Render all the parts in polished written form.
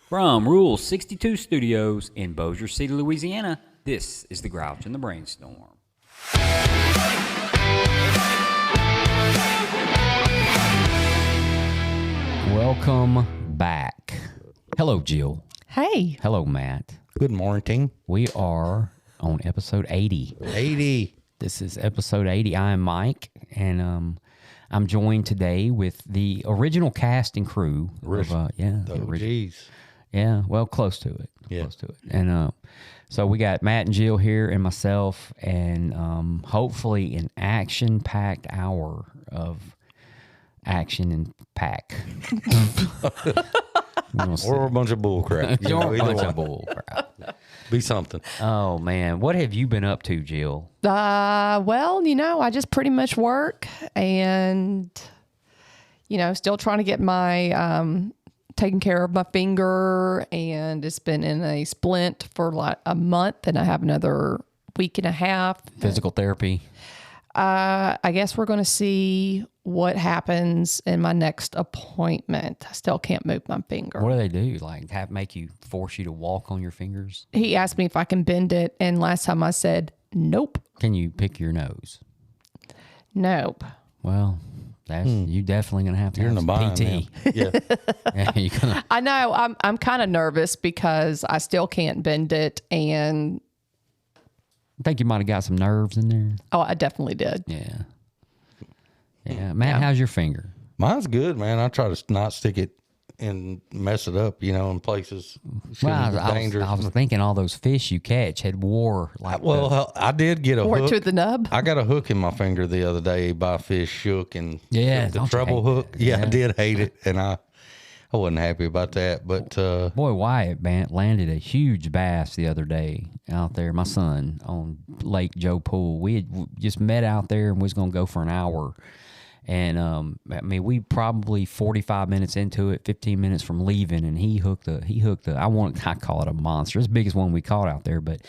From Rule 62 Studios in Bossier City, Louisiana, this is The Grouch and the Brainstorm. Welcome back. Hello, Jill. Hey. Hello, Matt. Good morning. We are on episode 80. 80. This is episode 80. I am Mike, and I'm joined today with the original cast and crew. Geez. Yeah, well, close to it. Yeah. Close to it. And so we got Matt and Jill here and myself, and hopefully an action-packed hour of action and pack. Or a bunch of bull crap. Or a bunch of bull crap. Be something. Oh, man. What have you been up to, Jill? Well, I just pretty much work and, still trying to get my, taking care of my finger, and it's been in a splint for like a month, and I have another week and a half. Physical therapy? I guess we're going to see what happens in my next appointment. I still can't move my finger. What do they do? Like force you to walk on your fingers? He asked me if I can bend it, and last time I said, nope. Can you pick your nose? Nope. Well, you definitely going to have to You're have in the some bind, PT. Yeah. Yeah, you're gonna, I know. I'm kind of nervous because I still can't bend it, and I think you might have got some nerves in there. oh, I definitely did. Yeah. Yeah. Matt, how's your finger? Mine's good, man. I try to not stick it and mess it up, in places. I was thinking all those fish you catch had wore like. I did get a Or hook. to the nub. I got a hook in my finger the other day by a fish shook, and Yeah, the don't you treble hate hook. that? Yeah, Yeah. I did hate it, and I wasn't happy about that. But Boy, Wyatt landed a huge bass the other day out there. My son on Lake Joe Pool. We had just met out there and we was gonna go for an hour. And we probably 45 minutes into it, 15 minutes from leaving, and he hooked the. I call it a monster. It's the biggest one we caught out there. But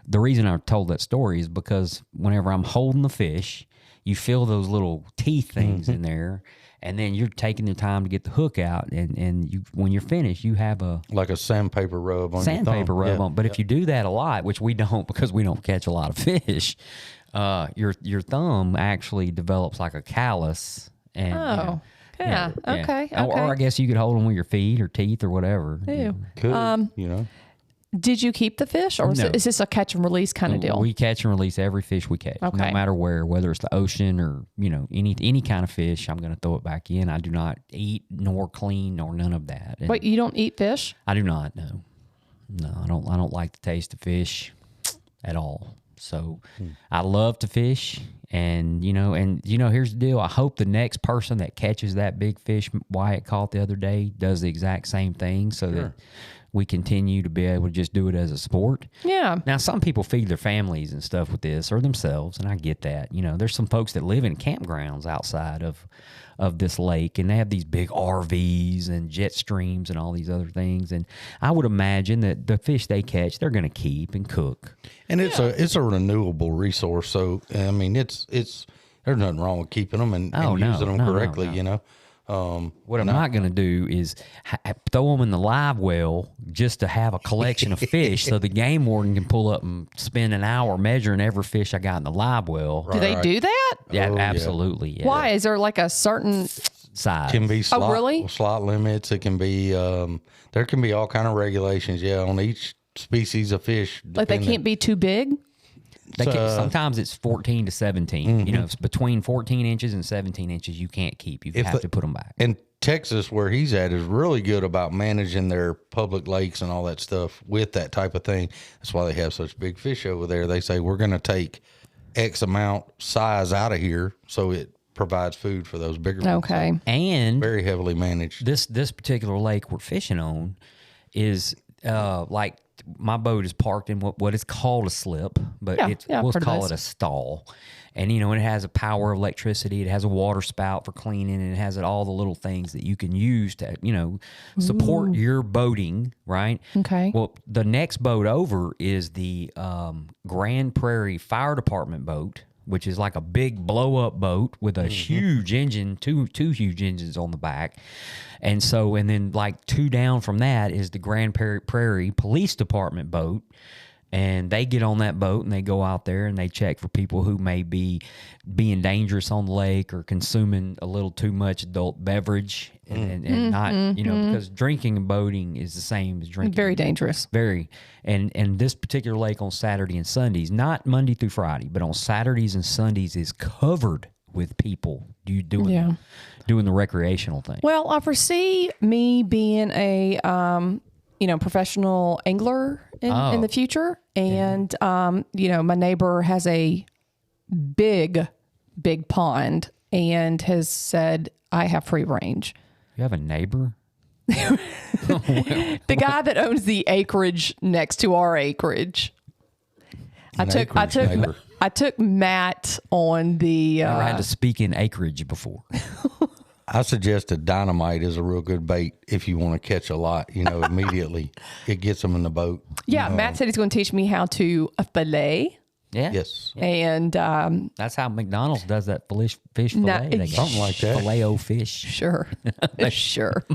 the reason I told that story is because whenever I'm holding the fish, you feel those little teeth things in there, and then you're taking the time to get the hook out, and when you're finished, you have a like a sandpaper rub on sandpaper your thumb. rub on. But if you do that a lot, which we don't because we don't catch a lot of fish, your thumb actually develops like a callus. And, Oh, yeah. Okay. Or I guess you could hold them with your feet or teeth or whatever. Ew. Could, Did you keep the fish, or No. is this a catch and release kind of deal? We catch and release every fish we catch, no Okay. matter whether it's the ocean or any kind of fish. I'm going to throw it back in. I do not eat nor clean nor none of that. And Wait, you don't eat fish? I do not. No, I don't like the taste of fish at all. So I love to fish, and here's the deal. I hope the next person that catches that big fish Wyatt caught the other day does the exact same thing, so that we continue to be able to just do it as a sport. Yeah. Now, some people feed their families and stuff with this, or themselves, and I get that. There's some folks that live in campgrounds outside of this lake, and they have these big RVs and jet streams and all these other things. And I would imagine that the fish they catch, they're going to keep and cook. And it's a renewable resource, so it's there's nothing wrong with keeping them and using them correctly. What I'm not going to do is throw them in the live well just to have a collection of fish so the game warden can pull up and spend an hour measuring every fish I got in the live well. Do they do that? Yeah, Oh, absolutely. Yeah. Why? Is there like a certain... Size. Can be slot, really? slot limits. It can be there can be all kind of regulations. Yeah, on each species of fish. Like they can't be too big? Sometimes it's 14 to 17. It's between 14 inches and 17 inches you can't keep. You have to put them back. And Texas, where he's at, is really good about managing their public lakes and all that stuff with that type of thing. That's why they have such big fish over there. They say we're going to take X amount size out of here so it provides food for those bigger ones. Okay. And Very heavily managed. this particular lake we're fishing on is like my boat is parked in what is called a slip, but we'll call it a stall. And, it has a power of electricity. It has a water spout for cleaning, and it has all the little things that you can use to, support your boating, right? Okay. Well, the next boat over is the Grand Prairie Fire Department boat, which is like a big blow up boat with a huge engine, two huge engines on the back. And so, and then like 2 down from that is the Grand Prairie Police Department boat. And they get on that boat and they go out there and they check for people who may be being dangerous on the lake or consuming a little too much adult beverage and not, you know, because drinking and boating is the same as drinking. Very dangerous. Very. And this particular lake on Saturday and Sundays, not Monday through Friday, but on Saturdays and Sundays is covered with people doing the recreational thing. Well, I foresee me being a professional angler in the future, and my neighbor has a big pond and has said I have free range. You have a neighbor? The guy that owns the acreage next to our acreage. I took Matt on the. Never had to speak in acreage before. I suggested dynamite is a real good bait if you want to catch a lot, immediately. It gets them in the boat. Yeah, Matt said he's going to teach me how to fillet. Yeah. Yes. And that's how McDonald's does that fish fillet. They got something like that. Filet-o fish. Sure. Sure.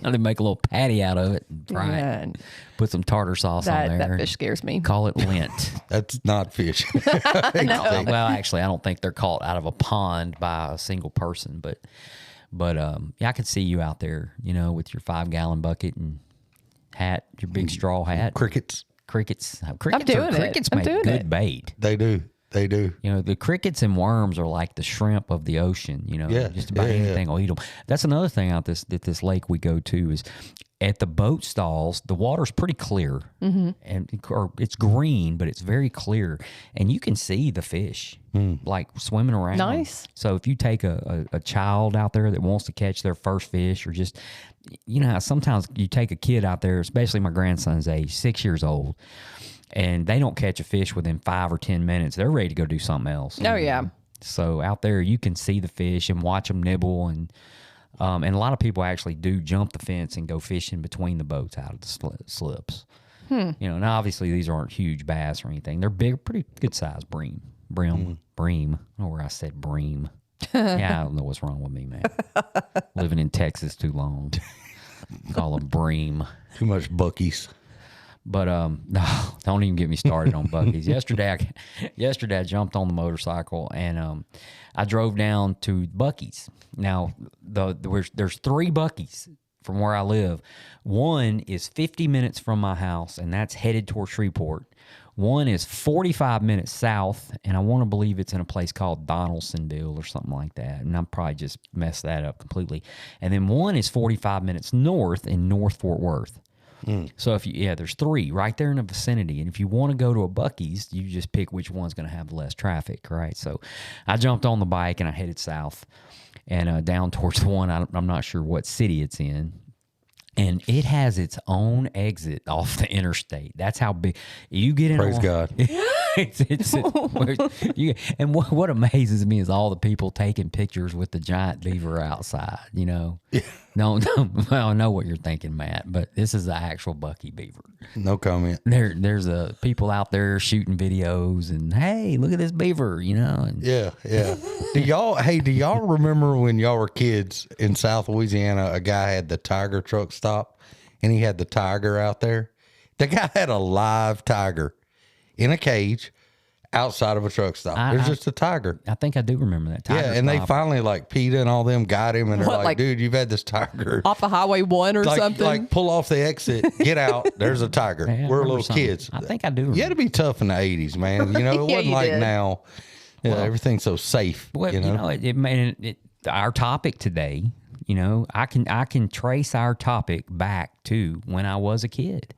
They make a little patty out of it and fry it. Put some tartar sauce on there. That fish scares me. Call it lint. That's not fish. Well, actually, I don't think they're caught out of a pond by a single person, but I could see you out there, with your 5-gallon bucket and hat, your big straw hat. Crickets. Crickets Crickets make good bait. They do. The crickets and worms are like the shrimp of the ocean. Just about anything will eat them. That's another thing out this lake we go to is at the boat stalls. The water's pretty clear, or it's green, but it's very clear, and you can see the fish like swimming around. Nice. So if you take a child out there that wants to catch their first fish, or just how sometimes you take a kid out there, especially my grandson's age, 6 years old. And they don't catch a fish within 5 or 10 minutes. They're ready to go do something else. Oh, yeah. So out there, you can see the fish and watch them nibble. And a lot of people actually do jump the fence and go fishing between the boats out of the slips. Now, obviously, these aren't huge bass or anything. They're big, pretty good-sized bream. Bream. I don't know where I said bream. Yeah, I don't know what's wrong with me, man. Living in Texas too long. Call them bream. Too much Buc-ee's. But no, don't even get me started on Buc-ee's. Yesterday I jumped on the motorcycle and I drove down to Buc-ee's. Now there's 3 Buc-ee's from where I live. One is 50 minutes from my house, and that's headed toward Shreveport. One is 45 minutes south, and I want to believe it's in a place called Donaldsonville or something like that. And I'm probably just messed that up completely. And then one is 45 minutes north in North Fort Worth. So there's 3 right there in the vicinity, and if you want to go to a Buc-ee's, you just pick which one's going to have less traffic, right? So I jumped on the bike and I headed south and down towards the one. I'm not sure what city it's in, and it has its own exit off the interstate. That's how big you get in. Praise God. And what amazes me is all the people taking pictures with the giant beaver outside. No, I know what you're thinking, Matt, but this is the actual Buc-ee beaver. No comment. There's people out there shooting videos and hey, look at this beaver. And, Yeah. Do y'all remember when y'all were kids in South Louisiana? A guy had the tiger truck stop, and he had the tiger out there. The guy had a live tiger in a cage outside of a truck stop. There's just a tiger. I think I do remember that tiger. Yeah, and they finally PETA and all them got him, and they're like, dude, you've had this tiger off of Highway 1 or something. Like pull off the exit, get out. There's a tiger. Yeah, we're little kids. I think I do remember. You had to be tough in the 80s, man. It wasn't like did. now. Everything's so safe. Well, our topic today. I can trace our topic back to when I was a kid.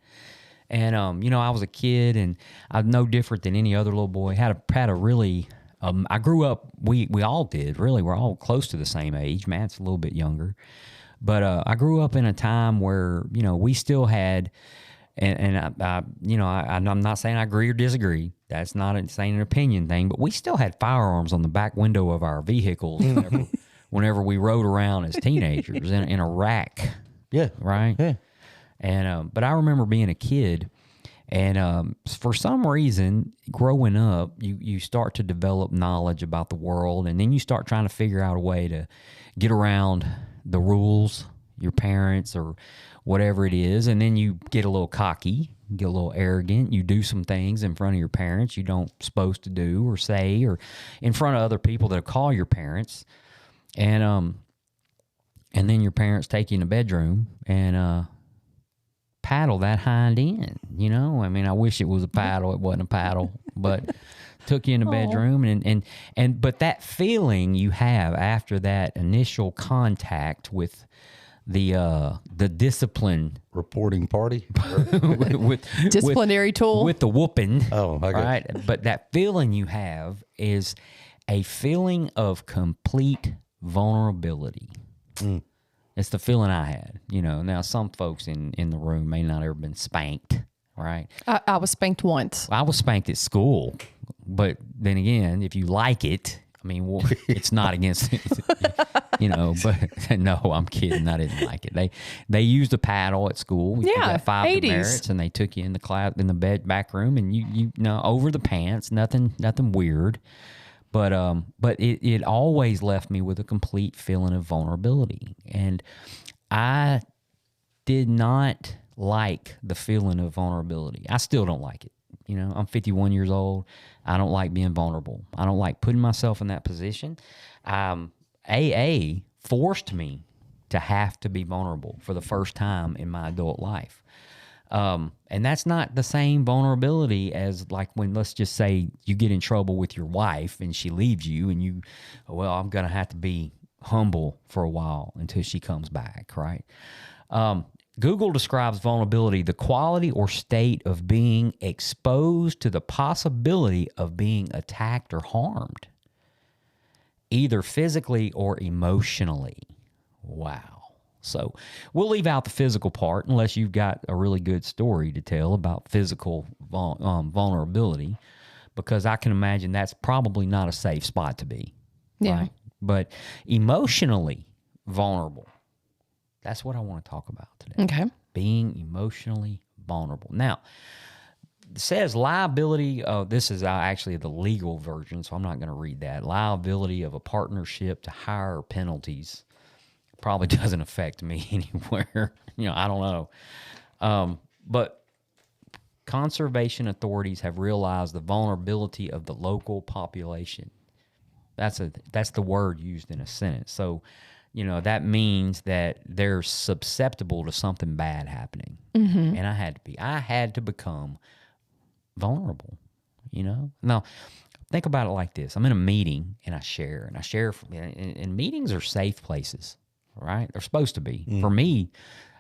And, I was a kid, and I'm no different than any other little boy. Had a really, I grew up, we all did, really. We're all close to the same age. Matt's a little bit younger. But I grew up in a time where, we still had, I'm not saying I agree or disagree. That's not saying an opinion thing, but we still had firearms on the back window of our vehicles whenever we rode around as teenagers in a rack. Yeah. Right? Yeah. And but I remember being a kid And for some reason, growing up, you start to develop knowledge about the world, and then you start trying to figure out a way to get around the rules, your parents or whatever it is, and then you get a little cocky, get a little arrogant. You do some things in front of your parents you don't supposed to do or say, or in front of other people that call your parents, and then your parents take you in the bedroom and paddle that hind end, you know? I mean, I wish it was a paddle. It wasn't a paddle, but took you in the bedroom. But that feeling you have after that initial contact with the discipline Reporting party. with Disciplinary tool. with the whooping. Oh, I got right. But that feeling you have is a feeling of complete vulnerability. It's the feeling I had. You know, now some folks in the room may not have ever been spanked, right? I was spanked once. I was spanked at school, but then again, if you like it, I mean, well, it's not against, you know. But no, I'm kidding. I didn't like it. They used a paddle at school. We Yeah, got 5 80s. demerits, and they took you in the class in the back room, and you know, over the pants, nothing weird. But it always left me with a complete feeling of vulnerability, and I did not like the feeling of vulnerability. I still don't like it. You know, I'm 51 years old. I don't like being vulnerable. I don't like putting myself in that position. AA forced me to have to be vulnerable for the first time in my adult life. And that's not the same vulnerability as like when, let's just say, you get in trouble with your wife and she leaves you and you, well, I'm going to have to be humble for a while until she comes back, right? Google describes vulnerability, the quality or state of being exposed to the possibility of being attacked or harmed, either physically or emotionally. Wow. So we'll leave out the physical part unless you've got a really good story to tell about physical vulnerability, because I can imagine that's probably not a safe spot to be. Yeah. Right? But emotionally vulnerable, that's what I want to talk about today. Okay. Being emotionally vulnerable. Now, it says liability. This is actually the legal version, so I'm not going to read that. Liability of a partnership to higher penalties probably doesn't affect me anywhere. You know, I don't know. But conservation authorities have realized the vulnerability of the local population. That's the word used in a sentence. So, you know, that means that they're susceptible to something bad happening. Mm-hmm. And I had to become vulnerable, you know? Now, think about it like this. I'm in a meeting and I share, and meetings are safe places, right? They're supposed to be. For me,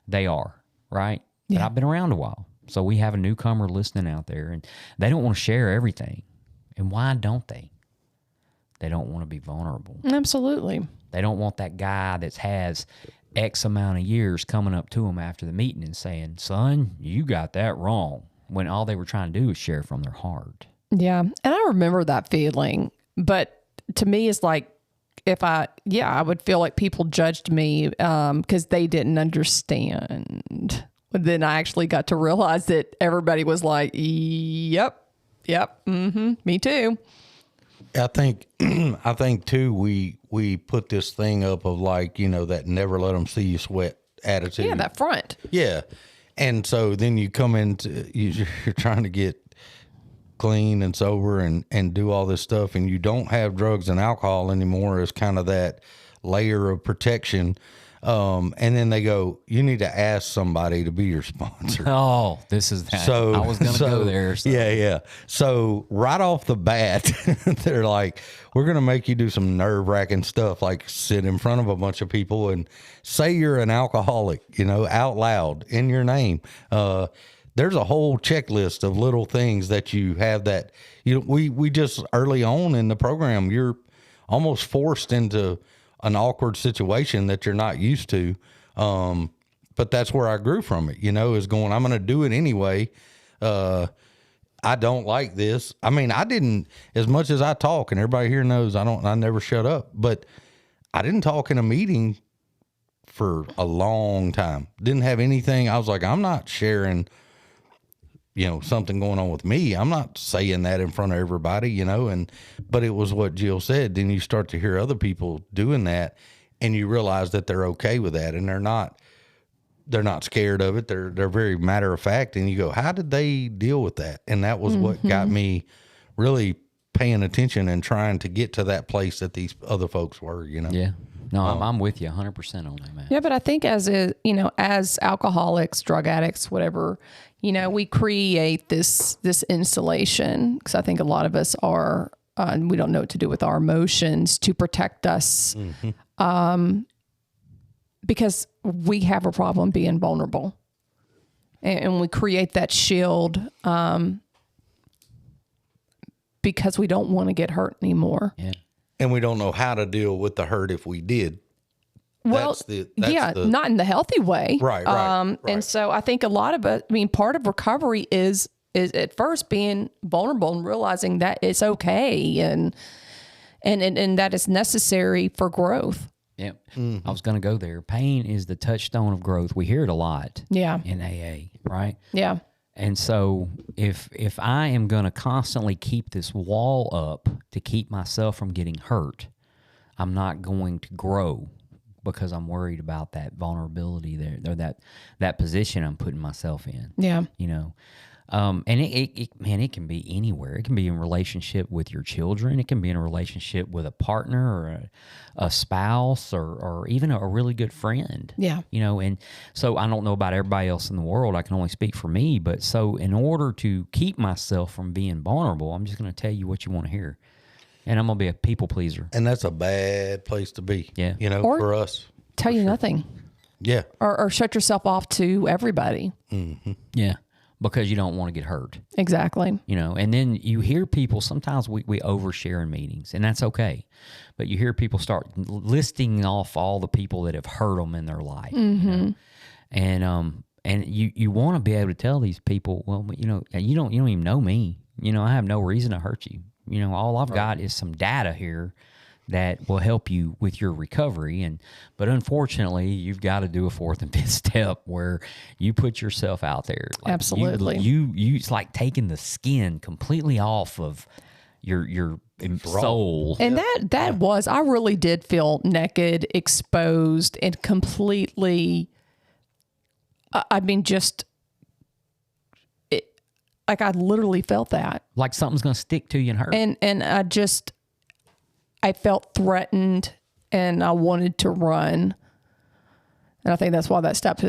they are, right? Yeah. But I've been around a while. So we have a newcomer listening out there, and they don't want to share everything. And why don't they? They don't want to be vulnerable. Absolutely. They don't want that guy that has X amount of years coming up to them after the meeting and saying, son, you got that wrong, when all they were trying to do was share from their heart. Yeah. And I remember that feeling. But to me, it's like, I would feel like people judged me because they didn't understand. But then I actually got to realize that everybody was like, yep, me too. I think too, we put this thing up of like, you know, that never let them see you sweat attitude. Yeah, that front. Yeah. And so then you come into, you're trying to get clean and sober and do all this stuff, and you don't have drugs and alcohol anymore as kind of that layer of protection. And then they go, you need to ask somebody to be your sponsor. Oh, this is that. So I was going to go there. So. Yeah. So right off the bat, they're like, we're going to make you do some nerve wracking stuff, like sit in front of a bunch of people and say you're an alcoholic, you know, out loud in your name. There's a whole checklist of little things that you have that, you know, we just early on in the program, you're almost forced into an awkward situation that you're not used to. But that's where I grew from it, you know, is going, I'm going to do it anyway. I don't like this. I mean, I didn't, as much as I talk, and everybody here knows I never shut up, but I didn't talk in a meeting for a long time. Didn't have anything. I was like, I'm not sharing, something going on with me. I'm not saying that in front of everybody, but it was what Jill said. Then you start to hear other people doing that, and you realize that they're okay with that, and they're not scared of it. They're very matter of fact. And you go, how did they deal with that? And that was what got me really paying attention and trying to get to that place that these other folks were, Yeah. No, I'm with you 100% on that, man. Yeah, but I think as alcoholics, drug addicts, whatever, we create this insulation, because I think a lot of us are, and we don't know what to do with our emotions to protect us, because we have a problem being vulnerable, and we create that shield because we don't want to get hurt anymore. Yeah. And we don't know how to deal with the hurt if we did. Well, not in the healthy way. Right. And so I think a lot of it, part of recovery is at first being vulnerable and realizing that it's okay and that it's necessary for growth. Yeah. I was going to go there. Pain is the touchstone of growth. We hear it a lot. Yeah. In AA, right? Yeah. And so if I am going to constantly keep this wall up to keep myself from getting hurt, I'm not going to grow, because I'm worried about that vulnerability there, or that position I'm putting myself in. Yeah. And it can be anywhere. It can be in relationship with your children. It can be in a relationship with a partner or a spouse or even a really good friend. Yeah. And so I don't know about everybody else in the world. I can only speak for me. But so in order to keep myself from being vulnerable, I'm just going to tell you what you want to hear. And I'm going to be a people pleaser. And that's a bad place to be. Yeah. Or for us. Tell you nothing. Yeah. Or shut yourself off to everybody. Mm-hmm. Yeah. Because you don't want to get hurt. Exactly. And then you hear people, sometimes we overshare in meetings, and that's okay. But you hear people start listing off all the people that have hurt them in their life. And you want to be able to tell these people, well, you don't even know me. I have no reason to hurt you. All I've got is some data here that will help you with your recovery. But unfortunately, you've got to do a fourth and fifth step where you put yourself out there. Like Absolutely. You it's like taking the skin completely off of your soul. And that was, I really did feel naked, exposed, and completely, like I literally felt that. Like something's going to stick to you and hurt. And I felt threatened, and I wanted to run. And I think that's why those steps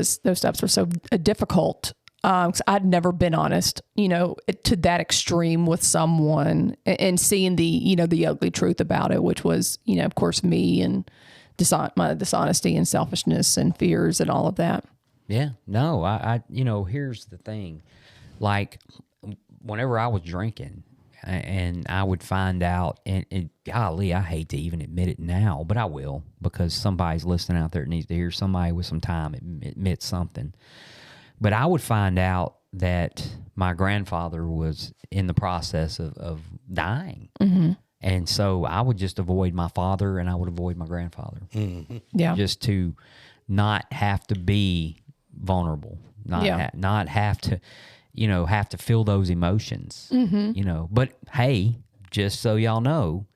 were so difficult. Because I'd never been honest, to that extreme with someone, and seeing the ugly truth about it, which was, of course, me and my dishonesty and selfishness and fears and all of that. Yeah, no, I here's the thing, like whenever I was drinking, and I would find out, and golly, I hate to even admit it now, but I will, because somebody's listening out there that needs to hear somebody with some time admit something. But I would find out that my grandfather was in the process of dying. Mm-hmm. And so I would just avoid my father, and I would avoid my grandfather. Mm-hmm. Yeah. Just to not have to be vulnerable, not have to, have to feel those emotions, But hey, just so y'all know,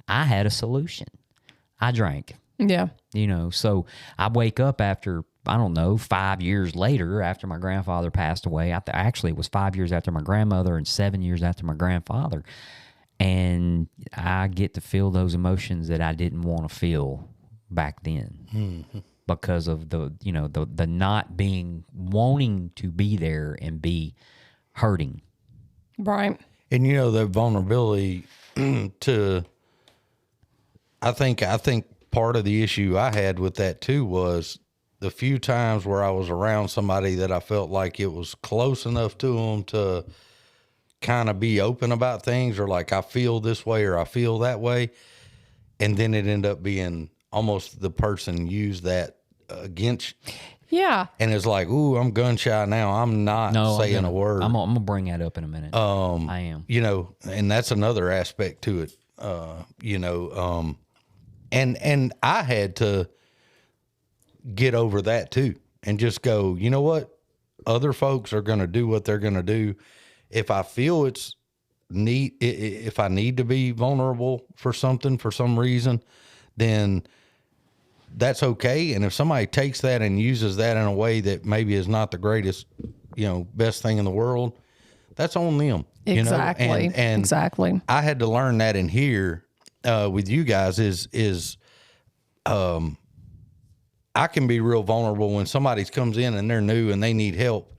I had a solution. I drank. Yeah. So I wake up after, 5 years later, after my grandfather passed away. Actually, it was 5 years after my grandmother and 7 years after my grandfather. And I get to feel those emotions that I didn't want to feel back then, because of the not wanting to be there and be hurting. Right. And the vulnerability to, I think part of the issue I had with that too was the few times where I was around somebody that I felt like it was close enough to them to kind of be open about things, or like, I feel this way or I feel that way. And then it ended up being almost the person used that against. Yeah. And it's like, ooh, I'm gun shy now. I'm not saying a word. I'm going to bring that up in a minute. I am. And that's another aspect to it, and I had to get over that too, and just go, you know what? Other folks are going to do what they're going to do. if I feel it's if I need to be vulnerable for something for some reason, then that's okay. And if somebody takes that and uses that in a way that maybe is not the greatest, best thing in the world, that's on them. Exactly. And exactly. I had to learn that in here with you guys is I can be real vulnerable when somebody comes in and they're new and they need help.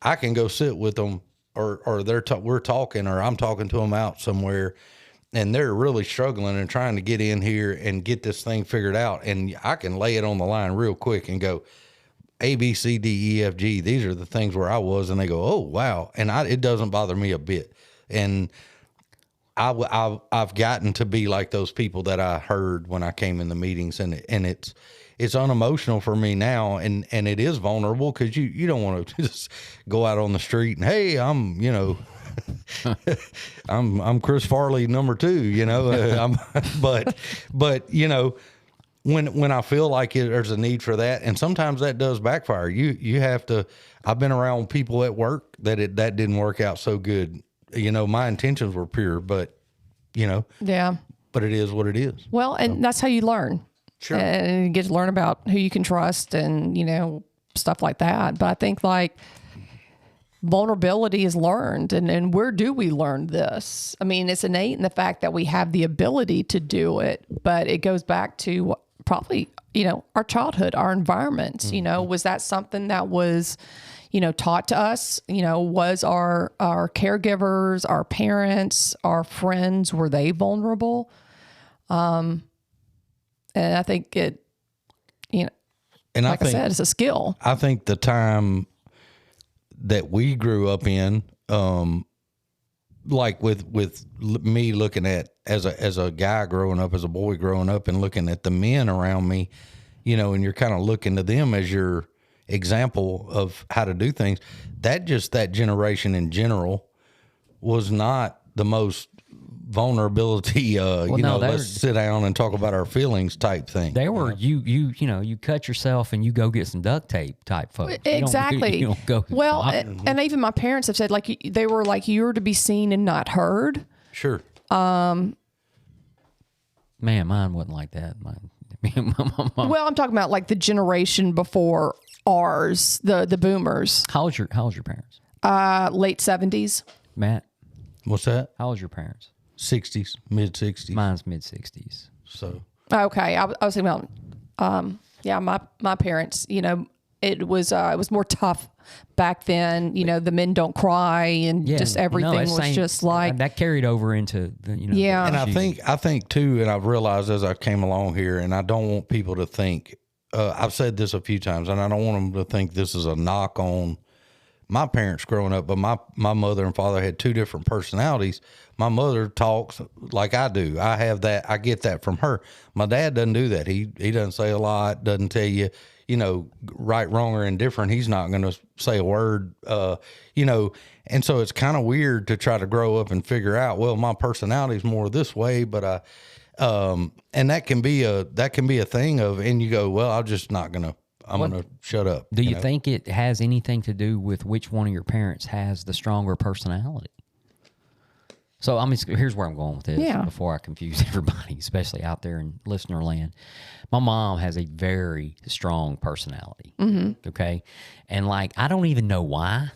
I can go sit with them or we're talking, or I'm talking to them out somewhere, and they're really struggling and trying to get in here and get this thing figured out. And I can lay it on the line real quick and go, A, B, C, D, E, F, G. These are the things where I was. And they go, oh, wow. And it doesn't bother me a bit. And I've gotten to be like those people that I heard when I came in the meetings, and it's unemotional for me now, and it is vulnerable, because you don't want to just go out on the street and, hey, I'm Chris Farley #2, but when I feel like there's a need for that, and sometimes that does backfire. You have to. I've been around people at work that didn't work out so good. My intentions were pure, but Yeah. but it is what it is. Well, and that's how you learn. Sure. And you get to learn about who you can trust and, stuff like that. But I think vulnerability is learned. And where do we learn this? I mean, it's innate in the fact that we have the ability to do it, but it goes back to probably, our childhood, our environments. Mm-hmm. Was that something that was, taught to us? Was our caregivers, our parents, our friends, were they vulnerable? And I think and like I said, it's a skill. I think the time that we grew up in, like with me looking at as a guy growing up, as a boy growing up, and looking at the men around me, and you're kind of looking to them as your example of how to do things. That generation in general was not the most vulnerability, let's sit down and talk about our feelings type thing. They were you cut yourself and you go get some duct tape type folks. Exactly. You don't go. Well, and even my parents have said they were like, you're to be seen and not heard. Sure. Man, mine wasn't like that. Well, I'm talking about like the generation before ours, the boomers. How old's your parents? Late 70s. Matt, What's that? how old's your parents? 60s, mid 60s. Mine's mid 60s. So Okay, I was thinking about, my parents. It was more tough back then. The men don't cry, and just everything was just like that carried over into the Yeah. And I think too, and I've realized as I came along here, and I don't want people to think, I've said this a few times, and I don't want them to think this is a knock on my parents growing up, but my mother and father had two different personalities. My mother talks like I do. I have that. I get that from her. My dad doesn't do that. He doesn't say a lot, doesn't tell you, right, wrong, or indifferent. He's not going to say a word, and so it's kind of weird to try to grow up and figure out, well, my personality is more this way, but and that can be a thing of, and you go, well, I'm just not going to, I'm going to shut up. Do you think it has anything to do with which one of your parents has the stronger personality? So, here's where I'm going with this before I confuse everybody, especially out there in listener land. My mom has a very strong personality, okay? And, I don't even know why,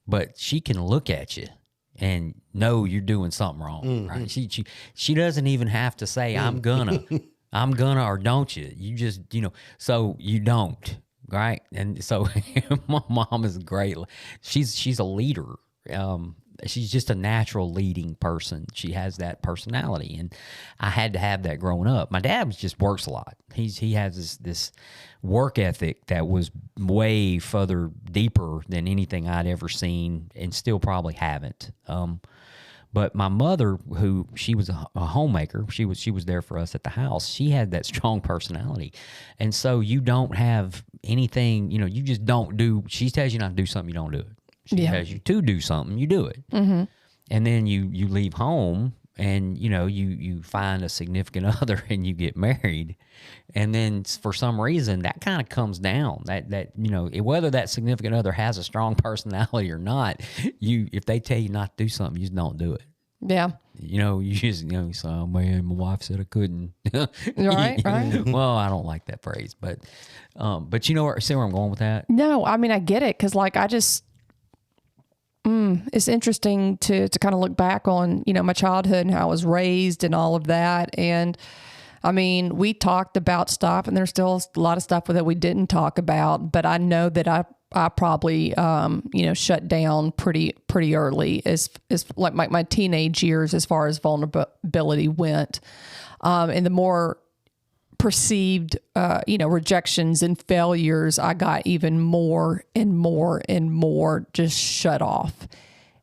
but she can look at you and know you're doing something wrong, right? She doesn't even have to say, I'm gonna, or don't you? You just, so you don't, right? And so my mom is great. She's a leader. She's just a natural leading person. She has that personality, and I had to have that growing up. My dad just works a lot. He has this work ethic that was way further deeper than anything I'd ever seen, and still probably haven't. But my mother, who she was a homemaker, she was there for us at the house. She had that strong personality, and so you don't have anything. You just don't do. She tells you not to do something, you don't do it. She tells you to do something, you do it. Mm-hmm. And then you leave home and you find a significant other and you get married, and then for some reason that kind of comes down. That whether that significant other has a strong personality or not, if they tell you not to do something, you just don't do it. Yeah. You just you say, oh man, my wife said I couldn't. Right. Well, I don't like that phrase, but see where I'm going with that? No, I mean, I get it. Cause like, I just, it's interesting to kind of look back on, my childhood and how I was raised and all of that. And I mean, we talked about stuff, and there's still a lot of stuff that we didn't talk about, but I know that I probably, shut down pretty early as like my teenage years, as far as vulnerability went. And the more perceived, rejections and failures, I got even more and more and more just shut off.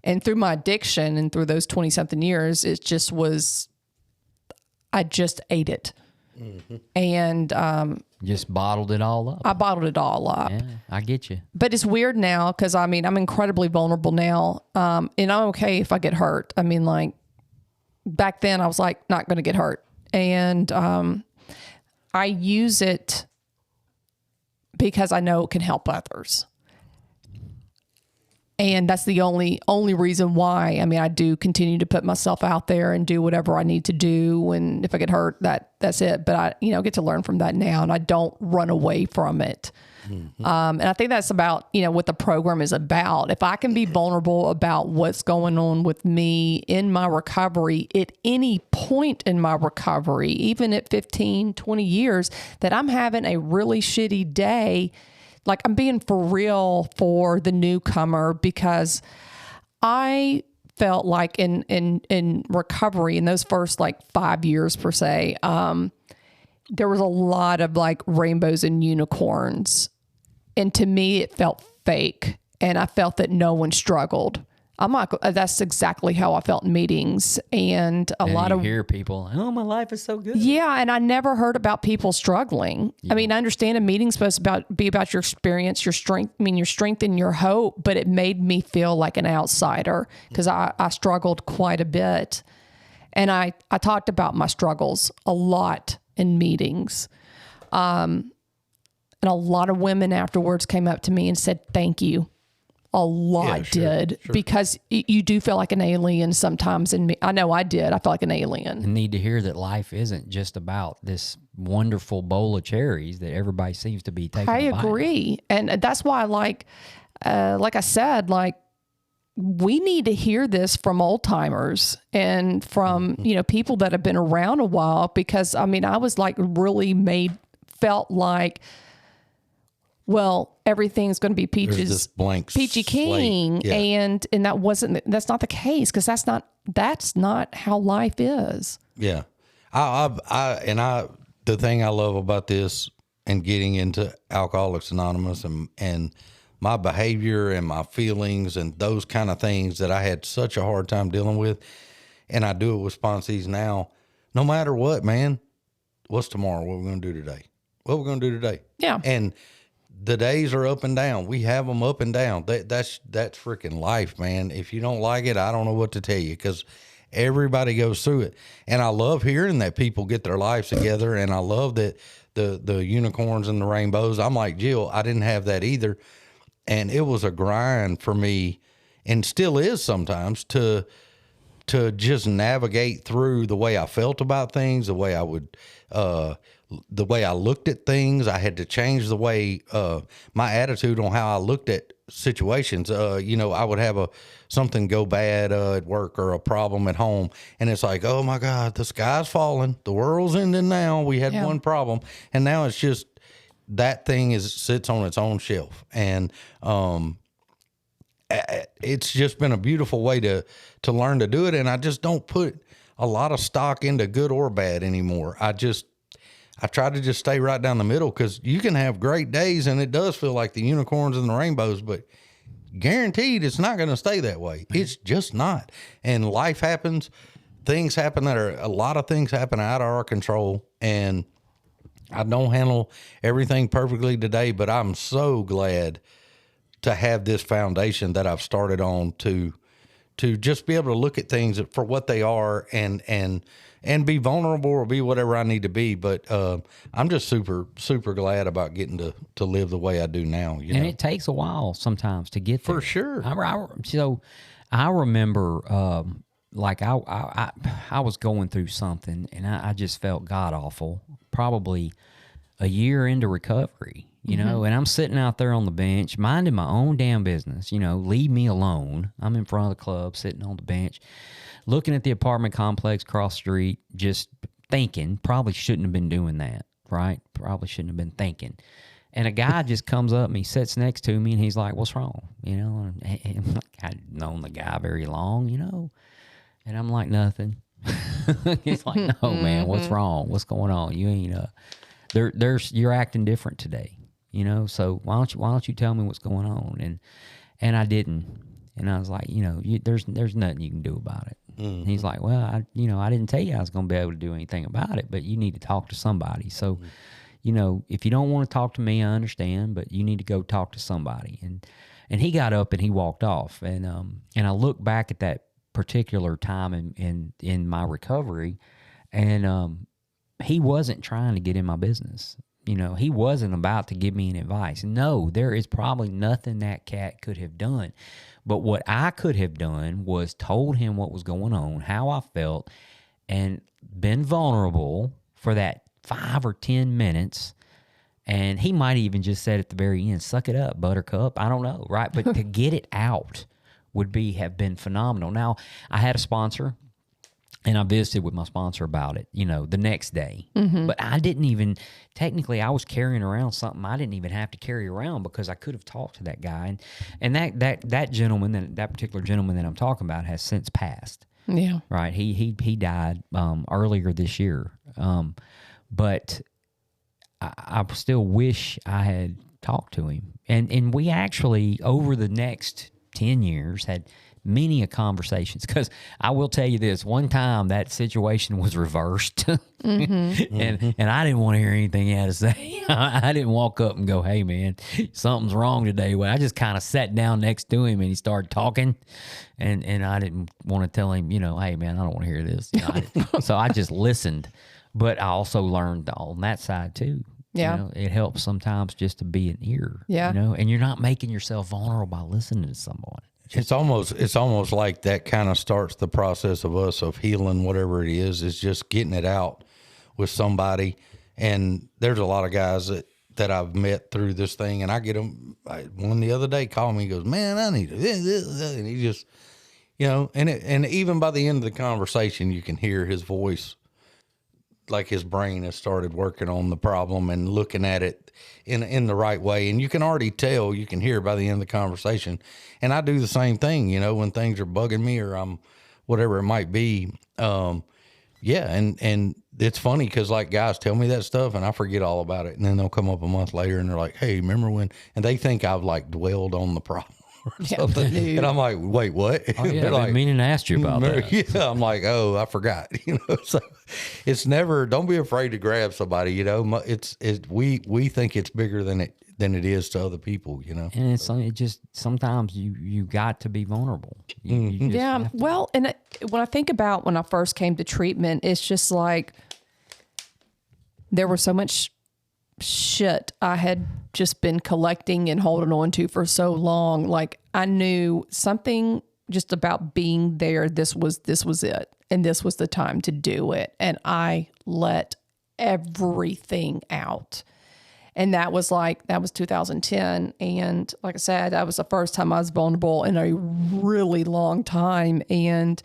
And through my addiction and through those 20 something years, it just was, I just ate it. Mm-hmm. And, just bottled it all up. I bottled it all up. Yeah, I get you. But it's weird now because, I mean, I'm incredibly vulnerable now. And I'm okay if I get hurt. I mean, like, back then I was like, not going to get hurt. And I use it because I know it can help others. And that's the only reason why. I mean, I do continue to put myself out there and do whatever I need to do. And if I get hurt, that's it. But I, get to learn from that now, and I don't run away from it. Mm-hmm. And I think that's about, what the program is about. If I can be vulnerable about what's going on with me in my recovery at any point in my recovery, even at 15, 20 years, that I'm having a really shitty day, like, I'm being for real for the newcomer, because I felt like in recovery, in those first like 5 years per se, there was a lot of like rainbows and unicorns. And to me, it felt fake. And I felt that no one struggled. I'm like, that's exactly how I felt in meetings. And a lot of hear people, oh, my life is so good. Yeah. And I never heard about people struggling. Yeah. I mean, I understand a meeting's supposed to be about your experience, your strength, your strength and your hope, but it made me feel like an outsider because I struggled quite a bit. And I talked about my struggles a lot in meetings. And a lot of women afterwards came up to me and said, thank you. A lot did, because you do feel like an alien sometimes. And I know I did. I felt like an alien. I need to hear that life isn't just about this wonderful bowl of cherries that everybody seems to be taking. I agree. And that's why, like I said, like, we need to hear this from old timers and from, people that have been around a while, because I mean, I was like really felt like, well, everything's going to be peaches, peachy keen. Yeah. And that's not the case, because that's not how life is. Yeah. The thing I love about this and getting into Alcoholics Anonymous and my behavior and my feelings and those kind of things that I had such a hard time dealing with. And I do it with sponsees now, no matter what, man. What's tomorrow? What are we going to do today? What are we going to do today? Yeah. And the days are up and down. We have them up and down. That's freaking life, man. If you don't like it, I don't know what to tell you, because everybody goes through it. And I love hearing that people get their lives together. And I love that the unicorns and the rainbows. I'm like Jill, I didn't have that either. And it was a grind for me, and still is sometimes, to just navigate through the way I felt about things, the way I would, the way I looked at things. I had to change the way, my attitude on how I looked at situations. I would have something go bad at work or a problem at home, and it's like, oh my God, the sky's falling, the world's ending now. We had one problem, and now it's just that thing sits on its own shelf, and it's just been a beautiful way to learn to do it. And I just don't put a lot of stock into good or bad anymore. I try to just stay right down the middle, because you can have great days and it does feel like the unicorns and the rainbows, but guaranteed it's not going to stay that way. It's just not. And life happens. Things happen a lot of things happen out of our control. And I don't handle everything perfectly today, but I'm so glad to have this foundation that I've started on to to just be able to look at things for what they are and be vulnerable or be whatever I need to be. But I'm just super, super glad about getting to live the way I do now. You And know? it takes a while sometimes to get there. For sure. So I remember, like I was going through something, and I just felt god awful. Probably a year into recovery, you know, and I'm sitting out there on the bench, minding my own damn business. You know, leave me alone. I'm in front of the club, sitting on the bench, looking at the apartment complex across the street, just thinking. Probably shouldn't have been doing that, right? Probably shouldn't have been thinking. And a guy just comes up and he sits next to me and he's like, "What's wrong?" You know, and I'd known the guy very long, you know, and I'm like, "Nothing." He's like, "No, man, what's wrong? What's going on? You ain't you're acting different today, you know. So why don't you tell me what's going on?" And I didn't, and I was like, you know, there's nothing you can do about it. And he's like, "Well, I didn't tell you I was going to be able to do anything about it, but you need to talk to somebody. So, you know, if you don't want to talk to me, I understand, but you need to go talk to somebody." And he got up and he walked off, and I look back at that particular time in my recovery, and he wasn't trying to get in my business. You know, he wasn't about to give me any advice. No, there is probably nothing that cat could have done. But what I could have done was told him what was going on, how I felt, and been vulnerable for that 5 or 10 minutes. And he might even just said at the very end, "Suck it up, buttercup." I don't know, right? But to get it out would have been phenomenal. Now, I had a sponsor. And I visited with my sponsor about it, you know, the next day. But I didn't even, technically, I was carrying around something I didn't even have to carry around because I could have talked to that guy. And that gentleman, that particular gentleman that I'm talking about, has since passed. Yeah. Right? He died earlier this year. But I still wish I had talked to him. And we actually, over the next 10 years, had many conversations, because I will tell you this, one time that situation was reversed. and I didn't want to hear anything he had to say. I didn't walk up and go, "Hey man, something's wrong today." Well, I just kind of sat down next to him and he started talking, and I didn't want to tell him, you know, "Hey man, I don't want to hear this." You know, so I just listened. But I also learned on that side too. Yeah. You know, it helps sometimes just to be an ear. Yeah. You know, and you're not making yourself vulnerable by listening to someone. It's almost like that kind of starts the process of us of healing, whatever it is just getting it out with somebody. And there's a lot of guys that I've met through this thing, and I get them. One the other day called me, he goes, "Man, I need this," and he just, you know, and even by the end of the conversation, you can hear his voice, like his brain has started working on the problem and looking at it in the right way. And you can already tell, you can hear by the end of the conversation. And I do the same thing, you know, when things are bugging me or I'm whatever it might be. Yeah. And it's funny because like guys tell me that stuff and I forget all about it. And then they'll come up a month later and they're like, "Hey, remember when," and they think I've like dwelled on the problem or something. And I'm like, "Wait, what?" Oh, yeah, They're I've like, been meaning to ask you about that. yeah, I'm like, "Oh, I forgot." You know, so it's never. Don't be afraid to grab somebody. You know, we think it's bigger than it is to other people. You know, And it just sometimes you got to be vulnerable. You just Yeah. have to. Well, and when I think about when I first came to treatment, it's just like there was so much shit I had just been collecting and holding on to for so long. Like I knew something just about being there. This was it. And this was the time to do it. And I let everything out. And that was 2010. And like I said, that was the first time I was vulnerable in a really long time. And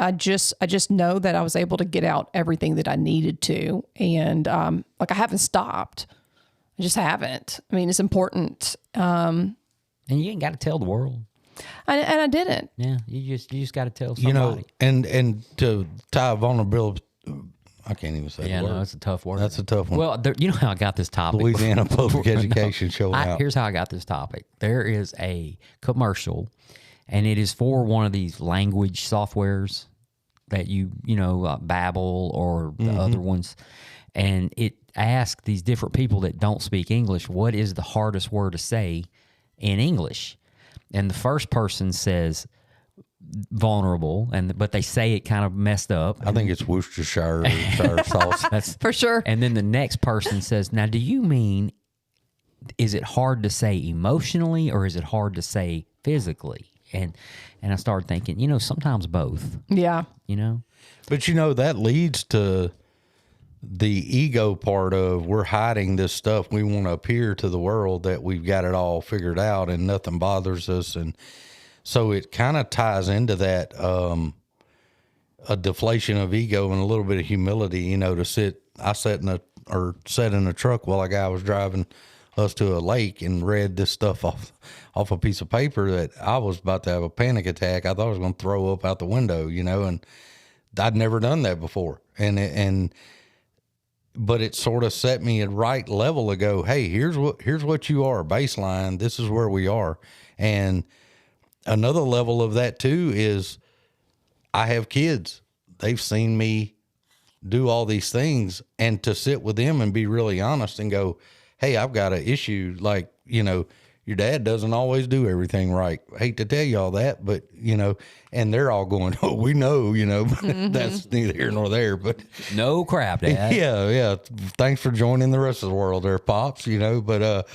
I just know that I was able to get out everything that I needed to. And like I haven't stopped. I just haven't. I mean, it's important. And you ain't got to tell the world. And I didn't. Yeah, you just got to tell somebody. you know, and to tie vulnerability, I can't even say Yeah, the word. no, it's a tough word. That's a tough one. Well, you know how I got this topic. Louisiana Public Education showing out. Here's how I got this topic. There is a commercial, and it is for one of these language softwares that you know, Babbel or the other ones. And it asks these different people that don't speak English, what is the hardest word to say in English? and the first person says vulnerable, but they say it kind of messed up. I think it's Worcestershire or sour sauce. That's For sure. And then the next person says, now, do you mean, is it hard to say emotionally or is it hard to say physically? And I started thinking, sometimes both, Yeah. But that leads to the ego part of we're hiding this stuff. We want to appear to the world that we've got it all figured out and nothing bothers us. And so it kind of ties into that, a deflation of ego and a little bit of humility, I sat in a truck while a guy was driving us to a lake and read this stuff off a piece of paper that I was about to have a panic attack. I thought I was going to throw up out the window, and I'd never done that before. But it sort of set me at right level to go, hey, here's what you are, baseline. This is where we are. And another level of that too is I have kids. They've seen me do all these things, and to sit with them and be really honest and go, hey, I've got an issue. Like, your dad doesn't always do everything right. I hate to tell you all that, but, and they're all going, oh, we know, but that's neither here nor there. But no crap, Dad. yeah. Thanks for joining the rest of the world there, Pops, but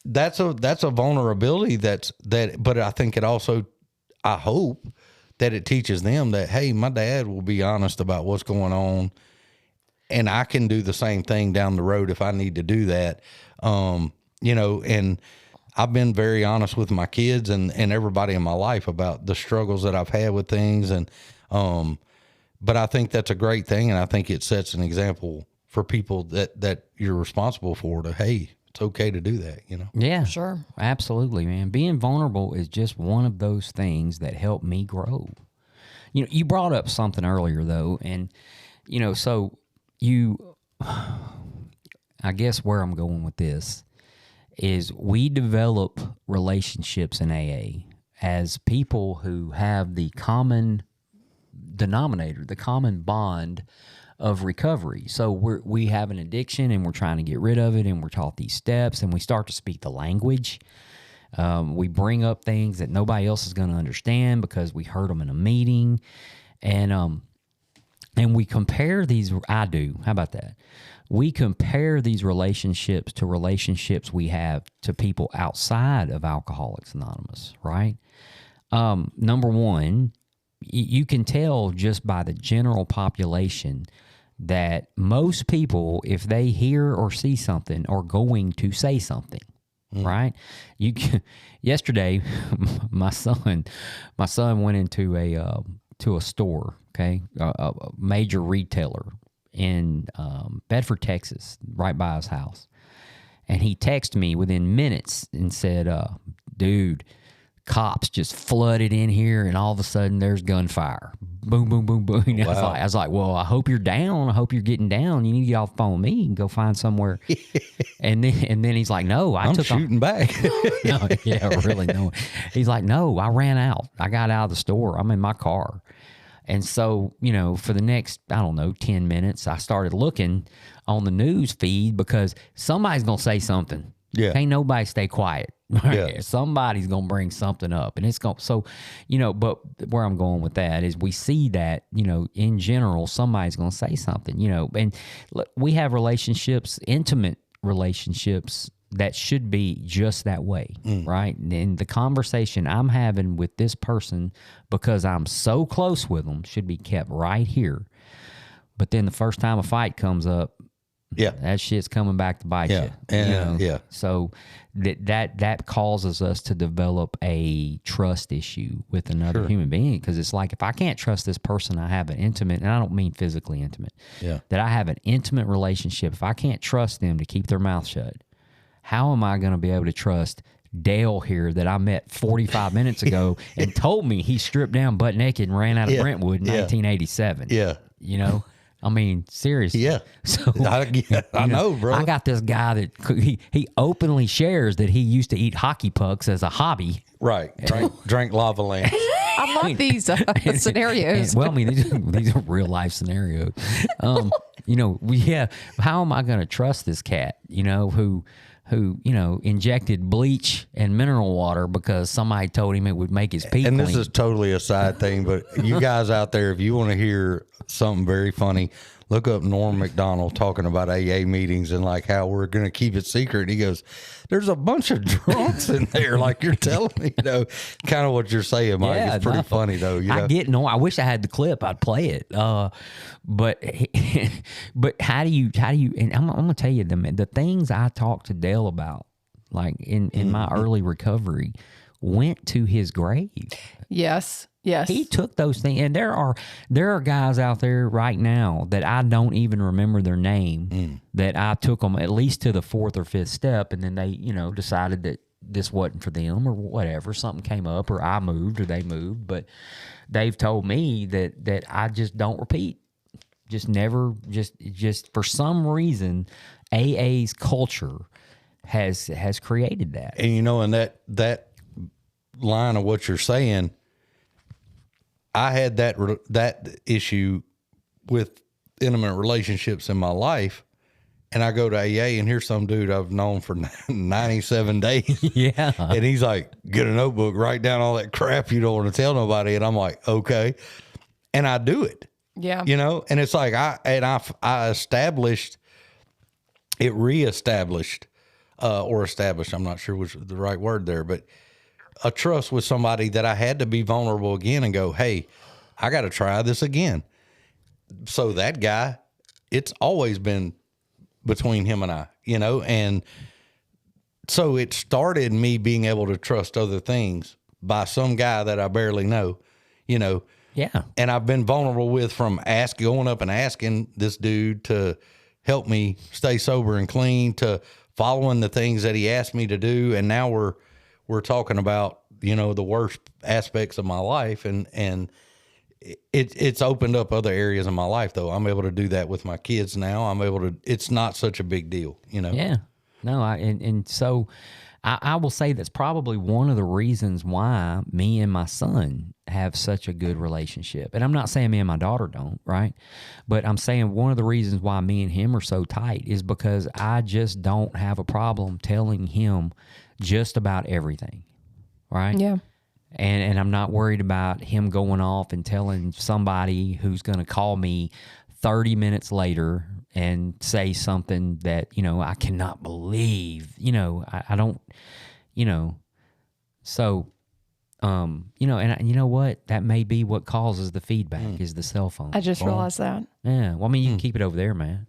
that's a vulnerability but I think it also, I hope that it teaches them that, hey, my dad will be honest about what's going on, and I can do the same thing down the road if I need to do that. And I've been very honest with my kids and everybody in my life about the struggles that I've had with things. And, but I think that's a great thing. And I think it sets an example for people that you're responsible for to, hey, it's okay to do that, Yeah, Sure. Absolutely, man. Being vulnerable is just one of those things that help me grow. You brought up something earlier though. And, so I guess where I'm going with this is we develop relationships in AA as people who have the common denominator, the common bond of recovery. So we have an addiction and we're trying to get rid of it, and we're taught these steps, and we start to speak the language. We bring up things that nobody else is going to understand because we heard them in a meeting, and we compare these. I do. How about that? We compare these relationships to relationships we have to people outside of Alcoholics Anonymous, right? Number one, you can tell just by the general population that most people, if they hear or see something, are going to say something, right? Yesterday, my son went into a store, okay, a major retailer in Bedford, Texas, right by his house. And he texted me within minutes and said, dude, cops just flooded in here, and all of a sudden there's gunfire. Boom, boom, boom, boom. Wow. I was like, well, I hope you're down. I hope you're getting down. You need to get off the phone with me and go find somewhere. and then he's like, no, I'm shooting back. No, yeah, really, no. He's like, no, I ran out. I got out of the store. I'm in my car. And so, for the next, 10 minutes, I started looking on the news feed because somebody's going to say something. Yeah. Ain't nobody stay quiet. Yeah. Somebody's going to bring something up. And it's going to, so, but where I'm going with that is we see that, in general, somebody's going to say something, and we have relationships, intimate relationships that should be just that way, right? And the conversation I'm having with this person, because I'm so close with them, should be kept right here. But then the first time a fight comes up, Yeah. that shit's coming back to bite Yeah. you. And, yeah. So that causes us to develop a trust issue with another human being, because it's like, if I can't trust this person, I have an intimate, and I don't mean physically intimate, that I have an intimate relationship. If I can't trust them to keep their mouth shut, how am I going to be able to trust Dale here that I met 45 minutes ago and told me he stripped down butt naked and ran out of Brentwood in 1987? Yeah. I mean, seriously. Yeah. So I know, bro. I got this guy that he openly shares that he used to eat hockey pucks as a hobby. Right. Drank lava lamps. I love these scenarios. Well, I mean, these are real life scenarios. How am I going to trust this cat? Who who, you know, injected bleach and mineral water because somebody told him it would make his pee And clean. this is totally a side thing, but you guys out there, if you want to hear something very funny, look up Norm Macdonald talking about AA meetings and like how we're going to keep it secret. He goes, "There's a bunch of drunks in there, like you're telling me." You know, kind of what you're saying, Mike. Yeah, It's pretty no, funny though. You know? I get no. I wish I had the clip. I'd play it. But but how do you? And I'm gonna tell you the things I talked to Dale about, like in my early recovery, went to his grave. Yes. Yes. He took those things, and there are guys out there right now that I don't even remember their name. That I took them at least to the 4th or 5th step, and then they, you know, decided that this wasn't for them or whatever. Something came up, or I moved, or they moved. But they've told me that I just don't repeat. Just never. Just for some reason, AA's culture has created that. And you know, in that line of what you're saying, I had that issue with intimate relationships in my life, and I go to AA, and here's some dude I've known for 97 days. Yeah. And he's like, "Get a notebook, write down all that crap you don't want to tell nobody." And I'm like, "Okay." And I do it, Yeah. you know, and it's like I established it, reestablished, or established. I'm not sure which is the right word there, but a trust with somebody that I had to be vulnerable again and go, "Hey, I got to try this again." So that guy, it's always been between him and I, you know, and so it started me being able to trust other things by some guy that I barely know, you know. Yeah. And I've been vulnerable with from going up and asking this dude to help me stay sober and clean, to following the things that he asked me to do. And now we're talking about, you know, the worst aspects of my life, and it's opened up other areas of my life though. I'm able to do that with my kids now. I'm able to, it's not such a big deal, you know? Yeah. No, and so I will say that's probably one of the reasons why me and my son have such a good relationship. And I'm not saying me and my daughter don't, right? But I'm saying one of the reasons why me and him are so tight is because I just don't have a problem telling him just about everything, right? Yeah. And I'm not worried about him going off and telling somebody who's going to call me 30 minutes later and say something that, you know, I cannot believe, you know, I don't, you know, so, you know, and you know what? That may be what causes the feedback is the cell phone. I just realized that. Yeah. Well, I mean, you can keep it over there, man.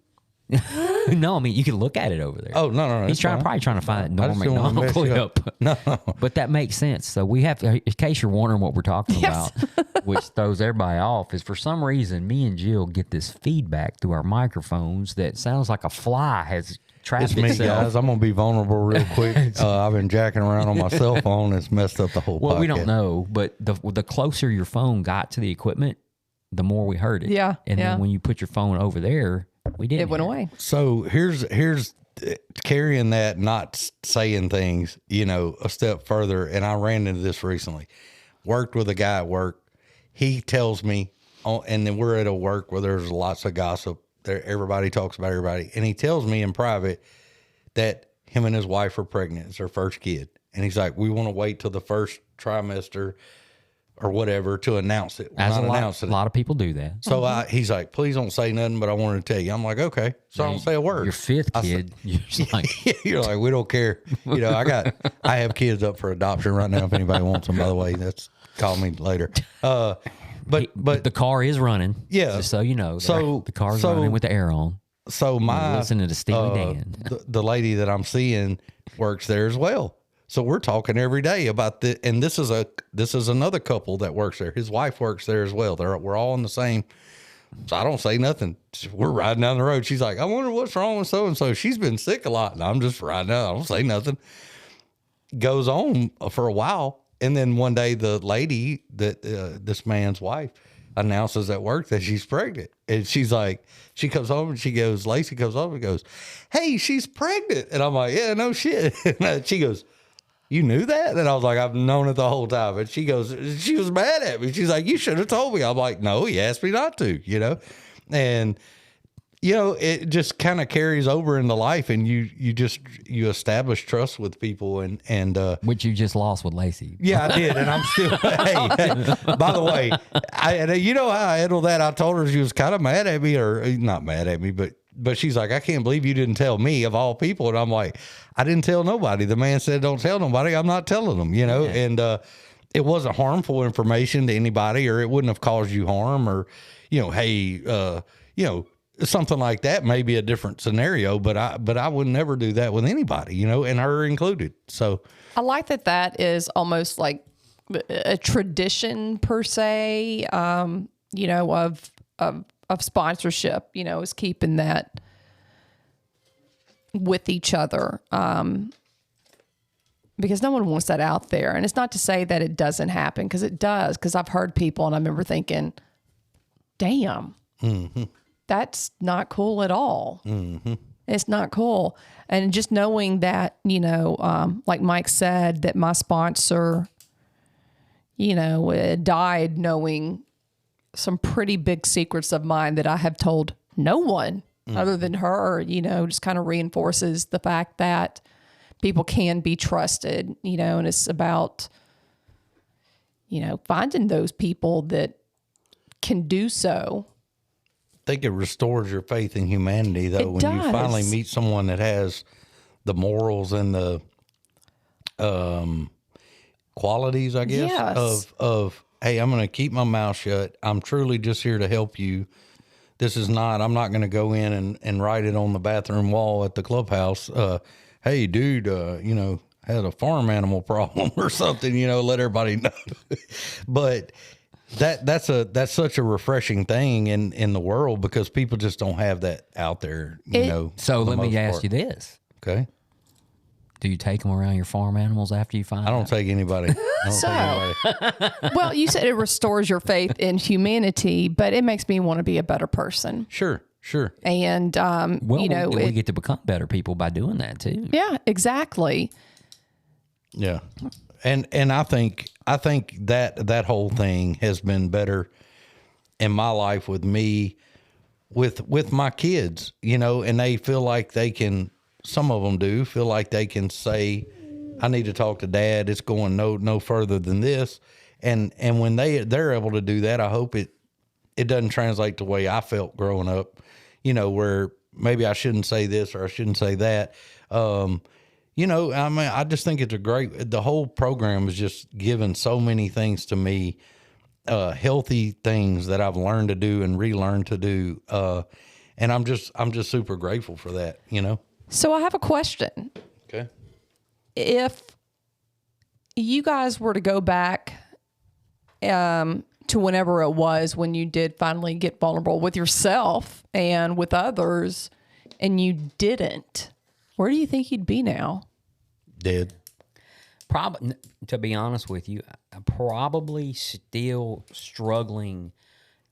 No, I mean, you can look at it over there. Oh, no. He's probably trying to find that I Norm just don't wanna McDonald mess you up. clip. No. But that makes sense. So we have to, in case you're wondering what we're talking Yes. about, which throws everybody off, is for some reason, me and Jill get this feedback through our microphones that sounds like a fly has trapped It's me, itself. guys. I'm going to be vulnerable real quick. I've been jacking around on my cell phone. It's messed up the whole Well, podcast. we don't know, but the closer your phone got to the equipment, the more we heard it. Yeah, And yeah. then when you put your phone over there, we didn't. It went hear away. So here's carrying that, not saying things, you know, a step further. And I ran into this recently. Worked with a guy at work. He tells me, and then we're at a work where there's lots of gossip. There, everybody talks about everybody. And he tells me in private that him and his wife are pregnant. It's their first kid. And he's like, "We want to wait till the first trimester or whatever to announce it." We're As not a announcing it. lot of people do that. So he's like, "Please don't say nothing, but I wanted to tell you." I'm like, "Okay." So I don't say a word. Your fifth kid, you're just like, You're like, "We don't care." You know, I have kids up for adoption right now. If anybody wants them, by the way, call me later. But the car is running. Yeah. Just so you know. So- the car's so- running with the air on. so my Listening to Steely Dan. the lady that I'm seeing works there as well. So we're talking every day about the, and this is another couple that works there. His wife works there as well. We're all in the same. So I don't say nothing. We're riding down the road. She's like, "I wonder what's wrong with so and so. She's been sick a lot." And I'm just riding out. I don't say nothing. Goes on for a while, and then one day the lady that this man's wife announces at work that she's pregnant, and she's like, she comes home and she goes, Lacey comes home and goes, "Hey, she's pregnant," and I'm like, "Yeah, no shit." And she goes, "You knew that?" And I was like, "I've known it the whole time." And she goes, she was mad at me. She's like, "You should have told me." I'm like, "No, he asked me not to," you know? And you know, it just kind of carries over into life, and you establish trust with people, and Which you just lost with Lacey. yeah, I did, and I'm still. Hey, by the way, you know how I handled that. I told her she was kind of mad at me, or not mad at me, but she's like, I can't believe you didn't tell me of all people, and I'm like, I didn't tell nobody. The man said, don't tell nobody. I'm not telling them, you know, and it wasn't harmful information to anybody, or it wouldn't have caused you harm, or you know, hey, you know. Something like that may be a different scenario, but I would never do that with anybody, you know, and her included. So I like that is almost like a tradition per se, you know, of sponsorship, you know, is keeping that with each other. Because no one wants that out there. And it's not to say that it doesn't happen, because it does. Because I've heard people, and I remember thinking, damn. Mm-hmm. That's not cool at all. Mm-hmm. It's not cool. And just knowing that, you know, like Mike said, that my sponsor, you know, died knowing some pretty big secrets of mine that I have told no one other than her, you know, just kind of reinforces the fact that people can be trusted, you know, and it's about, you know, finding those people that can do so. I think it restores your faith in humanity, though, when you finally meet someone that has the morals and the qualities, I guess, of hey, I'm going to keep my mouth shut. I'm truly just here to help you. I'm not going to go in and write it on the bathroom wall at the clubhouse. Hey, dude, you know, had a farm animal problem or something, you know, let everybody know. But that's such a refreshing thing in the world, because people just don't have that out there, you know. So let me ask you this. Okay. Do you take them around your farm animals after you find I don't out? take anybody. Well, you said it restores your faith in humanity, but it makes me want to be a better person. Sure. And, Well, you know, we get to become better people by doing that too. yeah, exactly. Yeah. And I think that whole thing has been better in my life with me, with my kids, you know, and they feel like they can, some of them do feel like they can say, I need to talk to Dad. It's going no further than this. And when they're able to do that, I hope it doesn't translate to the way I felt growing up, you know, where maybe I shouldn't say this or I shouldn't say that. You know, I mean, I just think it's the whole program is just giving so many things to me, healthy things that I've learned to do and relearned to do. And I'm just super grateful for that, you know? So I have a question. Okay. If you guys were to go back, to whenever it was when you did finally get vulnerable with yourself and with others, and you didn't, where do you think you'd be now? Dead. Probably, to be honest with you, I'm probably still struggling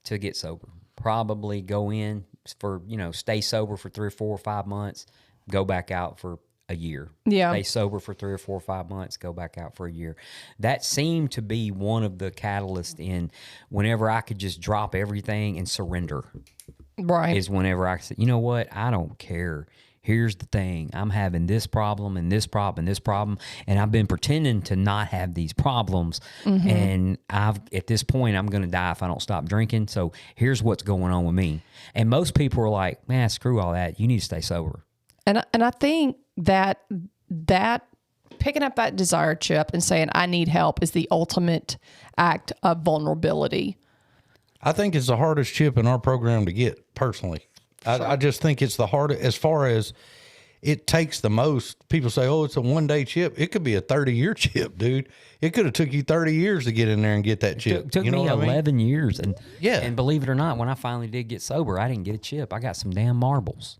to get sober. Probably go in for, you know, stay sober for 3 or 4 or 5 months, go back out for a year. Yeah. Stay sober for 3 or 4 or 5 months, go back out for a year. That seemed to be one of the catalysts in whenever I could just drop everything and surrender. Right. Is whenever I said, you know what, I don't care. Here's the thing. I'm having this problem and this problem and this problem, and I've been pretending to not have these problems. Mm-hmm. And at this point, I'm going to die if I don't stop drinking. So here's what's going on with me. And most people are like, man, screw all that. You need to stay sober. And I think that picking up that desire chip and saying, I need help, is the ultimate act of vulnerability. I think it's the hardest chip in our program to get, personally. Sure. I just think it's the hardest, as far as it takes the most. People say, oh, it's a one-day chip. It could be a 30-year chip, dude. It could have took you 30 years to get in there and get that chip. It took you know me 11 years. And yeah. And believe it or not, when I finally did get sober, I didn't get a chip. I got some damn marbles.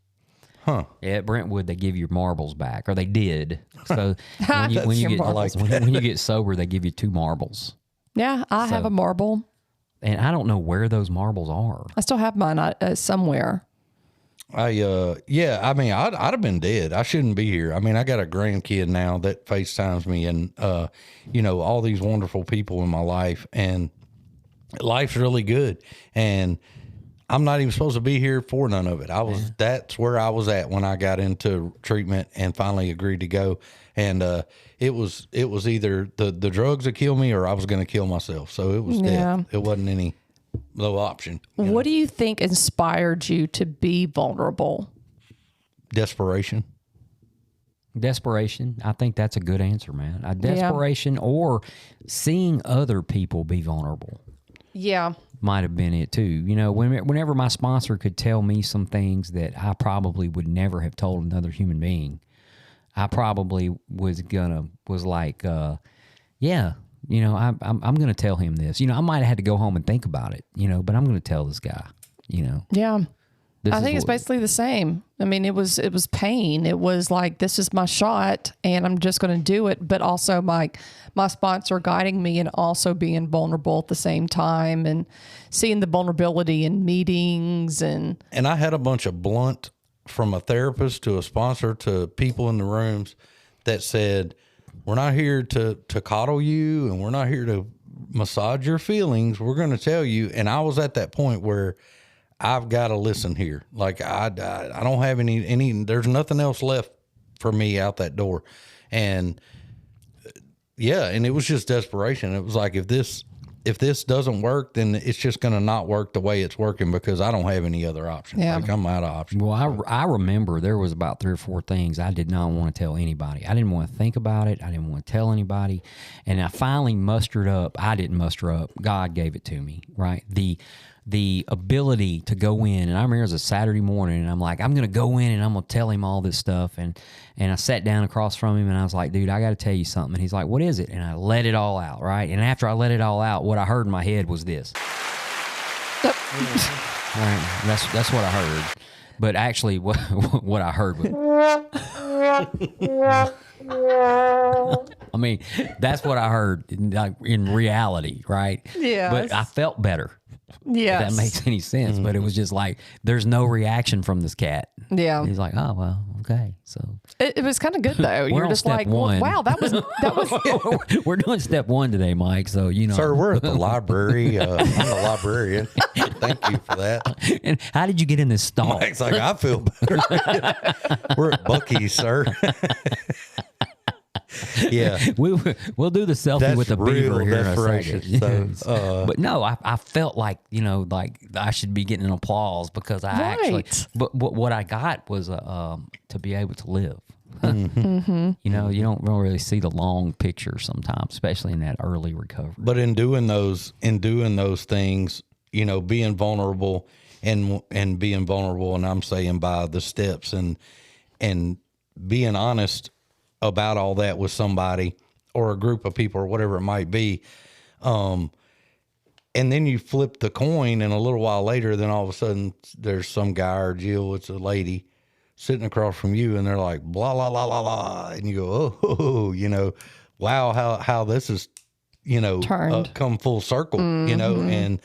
Huh. Yeah, at Brentwood, they give your marbles back, or they did. So when you get sober, they give you 2 marbles. Yeah, I have a marble. And I don't know where those marbles are. I still have mine somewhere. I mean, I'd have been dead. I shouldn't be here. I mean, I got a grandkid now that FaceTimes me, and you know, all these wonderful people in my life, and life's really good. And I'm not even supposed to be here for none of it. That's where I was at when I got into treatment and finally agreed to go. And it was either the drugs that kill me or I was going to kill myself. So it was death. It wasn't any low option. What do you think inspired you to be vulnerable? Desperation. Desperation. I think that's a good answer, man. Desperation or seeing other people be vulnerable. Yeah. Might have been it too. You know, whenever my sponsor could tell me some things that I probably would never have told another human being, I probably was like, yeah, you know, I'm going to tell him this. You know, I might have had to go home and think about it, you know, but I'm going to tell this guy, you know. Yeah. I think it's basically the same. I mean, it was pain. It was like, this is my shot and I'm just going to do it. But also my sponsor guiding me and also being vulnerable at the same time and seeing the vulnerability in meetings. And I had a bunch of blunt from a therapist to a sponsor to people in the rooms that said, we're not here to coddle you and we're not here to massage your feelings. We're going to tell you. And I was at that point where I've got to listen here. Like I don't have any, there's nothing else left for me out that door. And yeah, and it was just desperation. It was like, if this doesn't work, then it's just going to not work the way it's working because I don't have any other options. Yeah. Like I'm out of options. Well, I remember there was about 3 or 4 things I did not want to tell anybody. I didn't want to think about it. I didn't want to tell anybody. And I finally mustered up. I didn't muster up. God gave it to me, right? The ability to go in, and I remember it was a Saturday morning, and I'm like, I'm going to go in and I'm going to tell him all this stuff. And I sat down across from him, and I was like, dude, I got to tell you something. And he's like, what is it? And I let it all out, right? And after I let it all out, what I heard in my head was this. Right? That's what I heard. But actually, what I heard was... I mean, that's what I heard in reality, right? Yeah. But I felt better. yeah, If that makes any sense. But it was just like, there's no reaction from this cat. Yeah. He's like, oh, well, okay. So It was kind of good though. We're You're on just step like, one. wow, that was we're doing step 1 today, Mike. So, you know. Sir, we're at the library. I'm the librarian. Thank you for that. And how did you get in this stall? Mike's like, I feel better. We're at Buc-ee's, sir. Yeah. We'll do the selfie That's with the beaver real here in a desperation. second. So, but no, I felt like, you know, like I should be getting an applause because I actually, Right. but what I got was to be able to live. Mm-hmm. You know, you don't really see the long picture sometimes, especially in that early recovery. but in doing those things, you know, being vulnerable and being vulnerable, and I'm saying by the steps and being honest about all that with somebody or a group of people or whatever it might be. And then you flip the coin and a little while later, then all of a sudden there's some guy or Jill, it's a lady sitting across from you and they're like, blah, blah, blah, blah, blah. And you go, oh, you know, wow, how this is, you know, Turned. come full circle, you know, and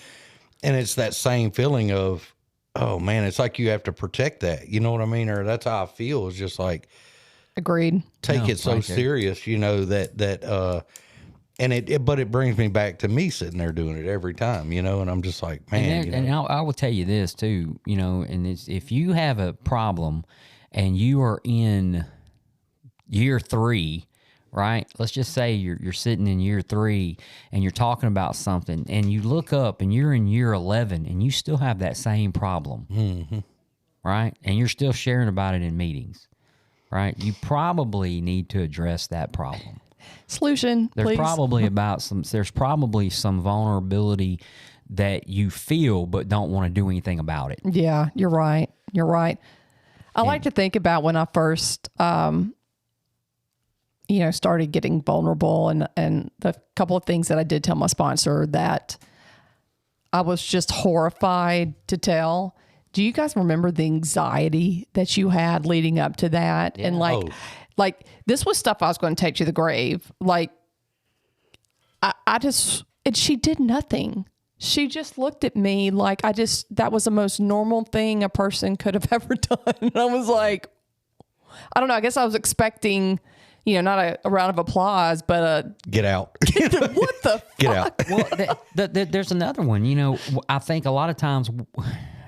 it's that same feeling of, oh man, it's like you have to protect that. You know what I mean? Or that's how I feel. It's just like, agreed. take No, it so right there. serious, you know, and but it brings me back to me sitting there doing it every time, you know, and I'm just like, man, And I will tell you this too, you know, and it's, if you have a problem and you are in year 3, right? Let's just say you're sitting in year 3 and you're talking about something and you look up and you're in year 11 and you still have that same problem, right? And you're still sharing about it in meetings, right? You probably need to address that problem. Solution, There's please. there's probably some vulnerability that you feel but don't want to do anything about it. Yeah, you're right. You're right. I like to think about when I first, started getting vulnerable and the couple of things that I did tell my sponsor that I was just horrified to tell. Do you guys remember the anxiety that you had leading up to that? And like this was stuff I was going to take to the grave. Like and she did nothing. She just looked at me like that was the most normal thing a person could have ever done. And I was like, I don't know. I guess I was expecting, not a round of applause, but get out. what the Get fuck? out. Well, there's another one. I think a lot of times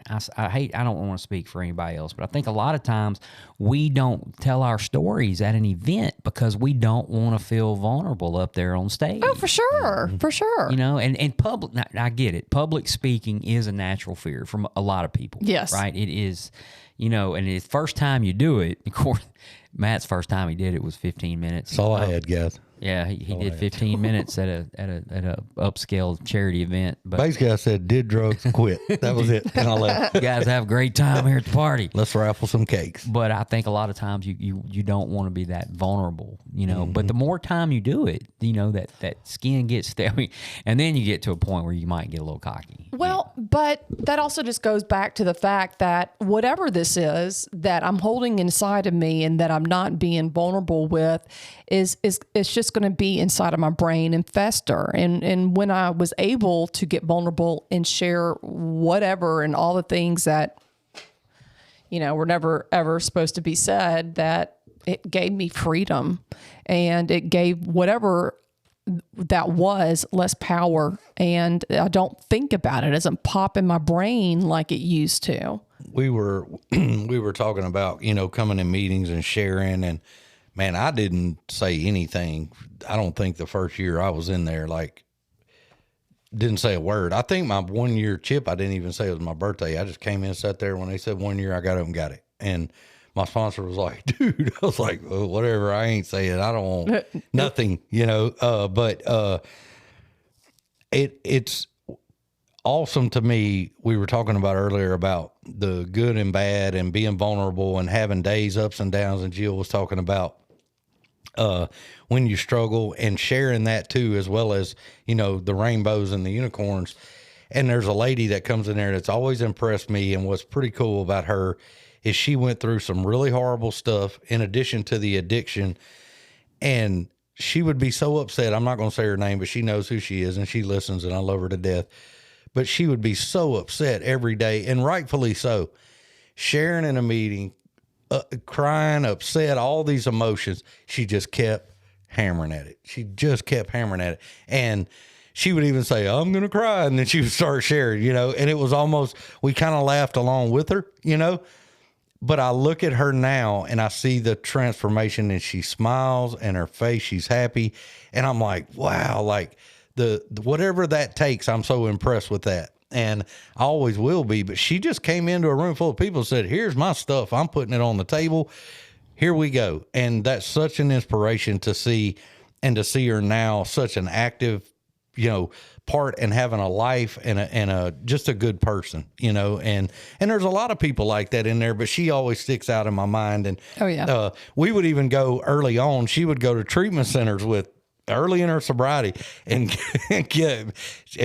I don't want to speak for anybody else, but I think a lot of times we don't tell our stories at an event because we don't want to feel vulnerable up there on stage. Oh, for sure. For sure. You know, and public, now, I get it. Public speaking is a natural fear for a lot of people. Yes. Right? It is, you know, and the first time you do it, of course, Matt's first time he did it was 15 minutes. That's all I had, guys. Yeah, he did 15 minutes at a upscale charity event. But Basically, I said, did drugs, quit. That was it. And I left. you guys have a great time here at the party. Let's raffle some cakes. But I think a lot of times you don't want to be that vulnerable, you know. But the more time you do it, you know, that skin gets stale, and then you get to a point where you might get a little cocky. Well, but that also just goes back to the fact that whatever this is that I'm holding inside of me and that I'm not being vulnerable with is it's just going to be inside of my brain and fester. And when I was able to get vulnerable and share whatever and all the things that, you know, were never ever supposed to be said, that it gave me freedom and it gave whatever that was less power, and I don't think about it. It doesn't pop in my brain like it used to. We were talking about, you know, coming in meetings and sharing, and man, I didn't say anything. I don't think the first year I was in there, like, didn't say a word. I think my 1 year chip, I didn't even say it was my birthday. I just came in, sat there. When they said 1 year, I got up and got it. And my sponsor was like, dude, I was like, oh, whatever. I ain't saying, I don't want nothing, you know? But it's awesome to me. We were talking about earlier about the good and bad and being vulnerable and having days, ups and downs. And Jill was talking about when you struggle and sharing that too, as well as, you know, the rainbows and the unicorns. And there's a lady that comes in there that's always impressed me. And what's pretty cool about her is she went through some really horrible stuff in addition to the addiction. And she would be so upset. I'm not going to say her name, but she knows who she is and she listens, and I love her to death. But she would be so upset every day, and rightfully so, sharing in a meeting, crying, upset, all these emotions. She just kept hammering at it. She just kept hammering at it. And she would even say, I'm going to cry. And then she would start sharing, you know, and it was almost, we kind of laughed along with her, you know. But I look at her now and I see the transformation, and she smiles and her face, she's happy. And I'm like, wow, like the whatever that takes, I'm so impressed with that. And I always will be. But she just came into a room full of people and said, here's my stuff. I'm putting it on the table. Here we go. And that's such an inspiration to see, and to see her now such an active, you know, part and having a life and a just a good person, you know, and there's a lot of people like that in there, but she always sticks out in my mind. And oh yeah, we would even go early on. She would go to treatment centers with early in her sobriety and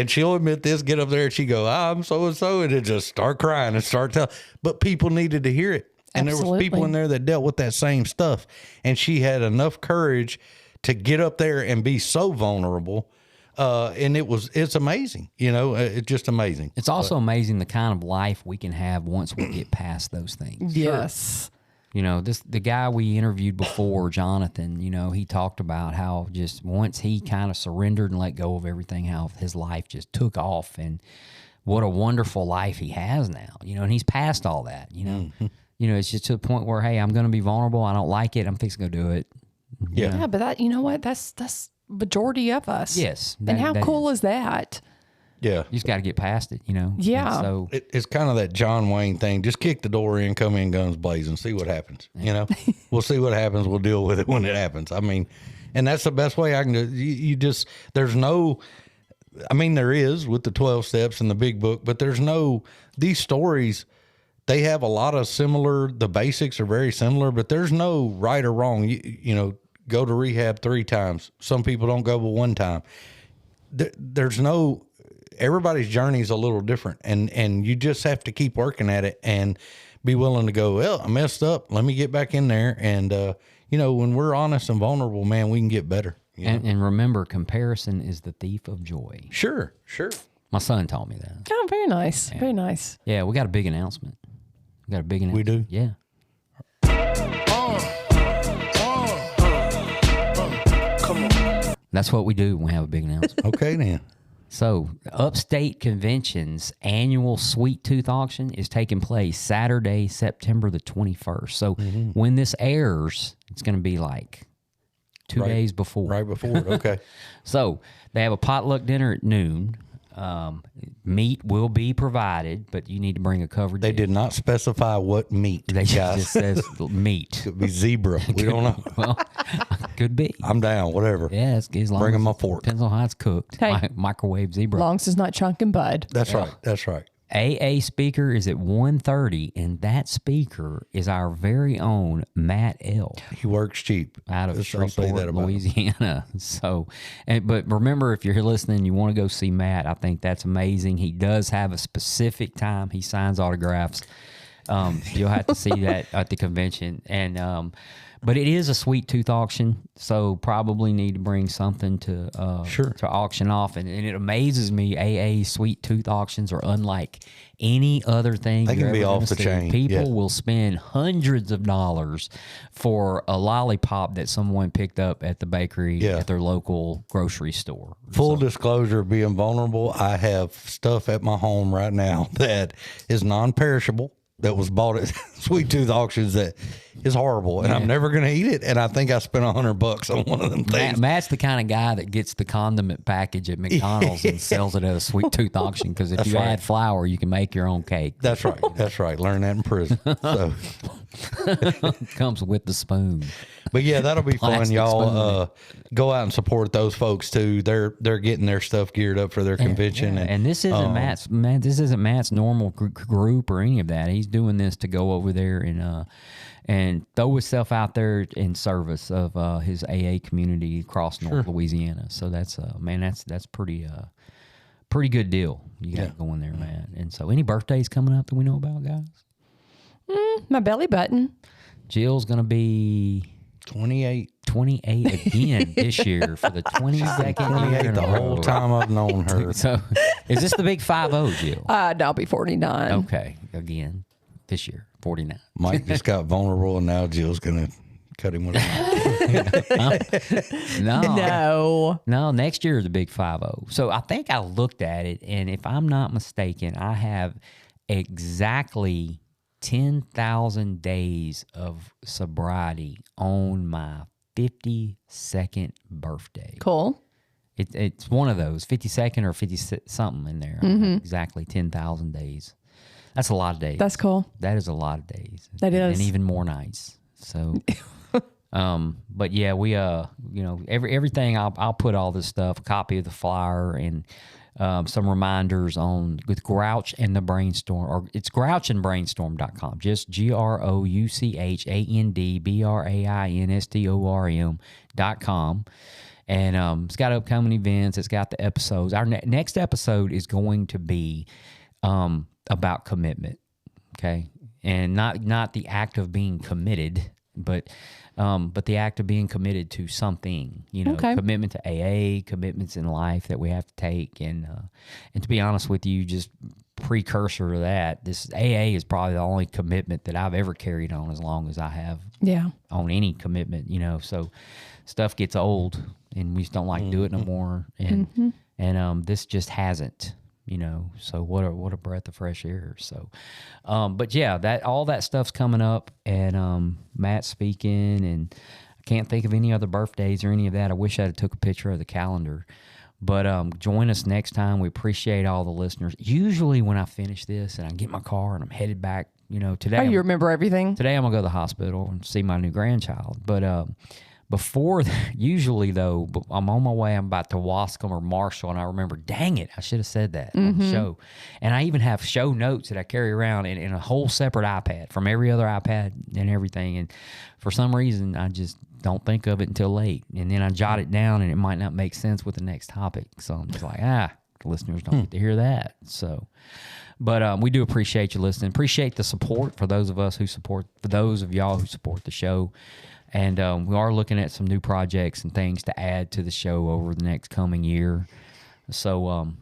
she'll admit this, get up there and she go, I'm so-and-so, and it just start crying and start telling, but people needed to hear it. And Absolutely. There was people in there that dealt with that same stuff. And she had enough courage to get up there and be so vulnerable. And it's amazing, you know, it's just amazing. It's also amazing the kind of life we can have once we get past those things. Yes. You know, the guy we interviewed before, Jonathan, you know, he talked about how just once he kind of surrendered and let go of everything, how his life just took off, and what a wonderful life he has now, you know, and he's past all that, you know. Mm-hmm. You know, it's just to the point where, hey, I'm going to be vulnerable. I don't like it. I'm fixing to go do it. Yeah. Yeah, but that, you know what? That's majority of us. Yes. And how cool is that? Yeah. You just got to get past it, you know? Yeah. And so it's kind of that John Wayne thing. Just kick the door in, come in guns blazing, see what happens. You know, we'll see what happens. We'll deal with it when it happens. I mean, and that's the best way I can do. You just, there's no, I mean, there is with the 12 steps and the big book, but there's no, these stories, they have a lot of similar, the basics are very similar, but there's no right or wrong. You know, go to rehab 3 times. Some people don't go but 1 time. There's no, everybody's journey is a little different, and you just have to keep working at it and be willing to go, well, I messed up. Let me get back in there. And, you know, when we're honest and vulnerable, man, we can get better. And remember, comparison is the thief of joy. Sure. My son taught me that. Oh, very nice. Yeah. Very nice. Yeah, we got a big announcement. We got a big announcement. We do? Yeah. Come on. That's what we do when we have a big announcement. Okay, then. So, Upstate Convention's annual Sweet Tooth Auction is taking place Saturday, September the 21st. So, when this airs, it's going to be like 2 days before. Right before it. Okay. So, they have a potluck dinner at noon. Meat will be provided, but you need to bring a covered They dish. did not specify what meat. They guys. just says meat. Could be zebra. We don't know. Well, could be. I'm down. Whatever. Yeah, as long Bring as 'em a it fork. Depends on how it's cooked. Hey. Microwave zebra. Long as it's not chunk and bud. That's right. That's right. AA speaker is at 1:30, and that speaker is our very own Matt L. He works cheap. out of I'll say that Shreveport, about him. Louisiana. So, but remember, if you're listening, you want to go see Matt. I think that's amazing. He does have a specific time he signs autographs. You'll have to see that at the convention, and but it is a sweet tooth auction, so probably need to bring something to to auction off. And it amazes me, AA sweet tooth auctions are unlike any other thing. They can you're be ever off gonna the see. chain, People yeah. will spend hundreds of dollars for a lollipop that someone picked up at the bakery at their local grocery store. Full disclosure, being vulnerable, I have stuff at my home right now that is non-perishable, that was bought at Sweet Tooth Auctions that is horrible, and I'm never going to eat it. And I think I spent $100 on one of them things. Matt's the kind of guy that gets the condiment package at McDonald's and sells it at a Sweet Tooth auction, because if you add flour, you can make your own cake. That's right. That's right. Learn that in prison. So, Comes with the spoon. but yeah, that'll be fun, Plastic y'all. Go out and support those folks too. They're getting their stuff geared up for their convention. And this isn't This isn't Matt's normal group or any of that. He's doing this to go over there and throw himself out there in service of his AA community across North Louisiana. So that's that's pretty good deal you got going there, Matt. And so, any birthdays coming up that we know about, guys? My belly button. Jill's gonna be 28. 28 again this year for the 22nd year in The a whole row. time I've known her. So, is this the big 5-0, Jill? I'll be 49. Okay, again this year, 49. Mike just got vulnerable, and now Jill's going to cut him with a No, next year is the big 5-0. So I think I looked at it, and if I'm not mistaken, I have exactly 10,000 days of sobriety on my 52nd birthday. Cool. It's one of those, 52nd or 50 something in there. Exactly 10,000 days. That's a lot of days. That's cool. That is a lot of days. That is. And even more nights. So, but yeah, we, everything, I'll put all this stuff, a copy of the flyer and some reminders with Grouch and the Brainstorm, or it's grouchandbrainstorm.com, just GROUCHANDBRAINSTORM.com. And it's got upcoming events. It's got the episodes. Our next episode is going to be about commitment, okay? And not the act of being committed, but the act of being committed to something, commitment to AA, commitments in life that we have to take. And to be honest with you, just precursor to that, this AA is probably the only commitment that I've ever carried on as long as I have on any commitment, so stuff gets old and we just don't like to do it no more. And, this just hasn't. So what a breath of fresh air. So, but yeah, all that stuff's coming up, and Matt's speaking, and I can't think of any other birthdays or any of that. I wish I had took a picture of the calendar, but join us next time. We appreciate all the listeners. Usually when I finish this and I get in my car and I'm headed back, today. You remember everything? Today I'm gonna go to the hospital and see my new grandchild, but before usually though, I'm on my way. I'm about to Wascom or Marshall, and I remember, dang it, I should have said that on the show. And I even have show notes that I carry around in a whole separate iPad from every other iPad and everything. And for some reason, I just don't think of it until late, and then I jot it down, and it might not make sense with the next topic. So I'm just like, the listeners don't get to hear that. So, but we do appreciate you listening. Appreciate the support for those of y'all who support the show. And we are looking at some new projects and things to add to the show over the next coming year. So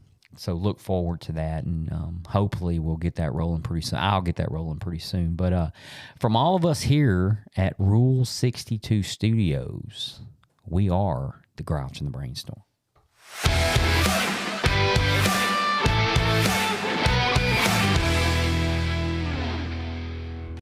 look forward to that, and hopefully we'll get that rolling pretty soon. I'll get that rolling pretty soon. But from all of us here at Rule 62 Studios, we are the Grouch and the Brainstorm.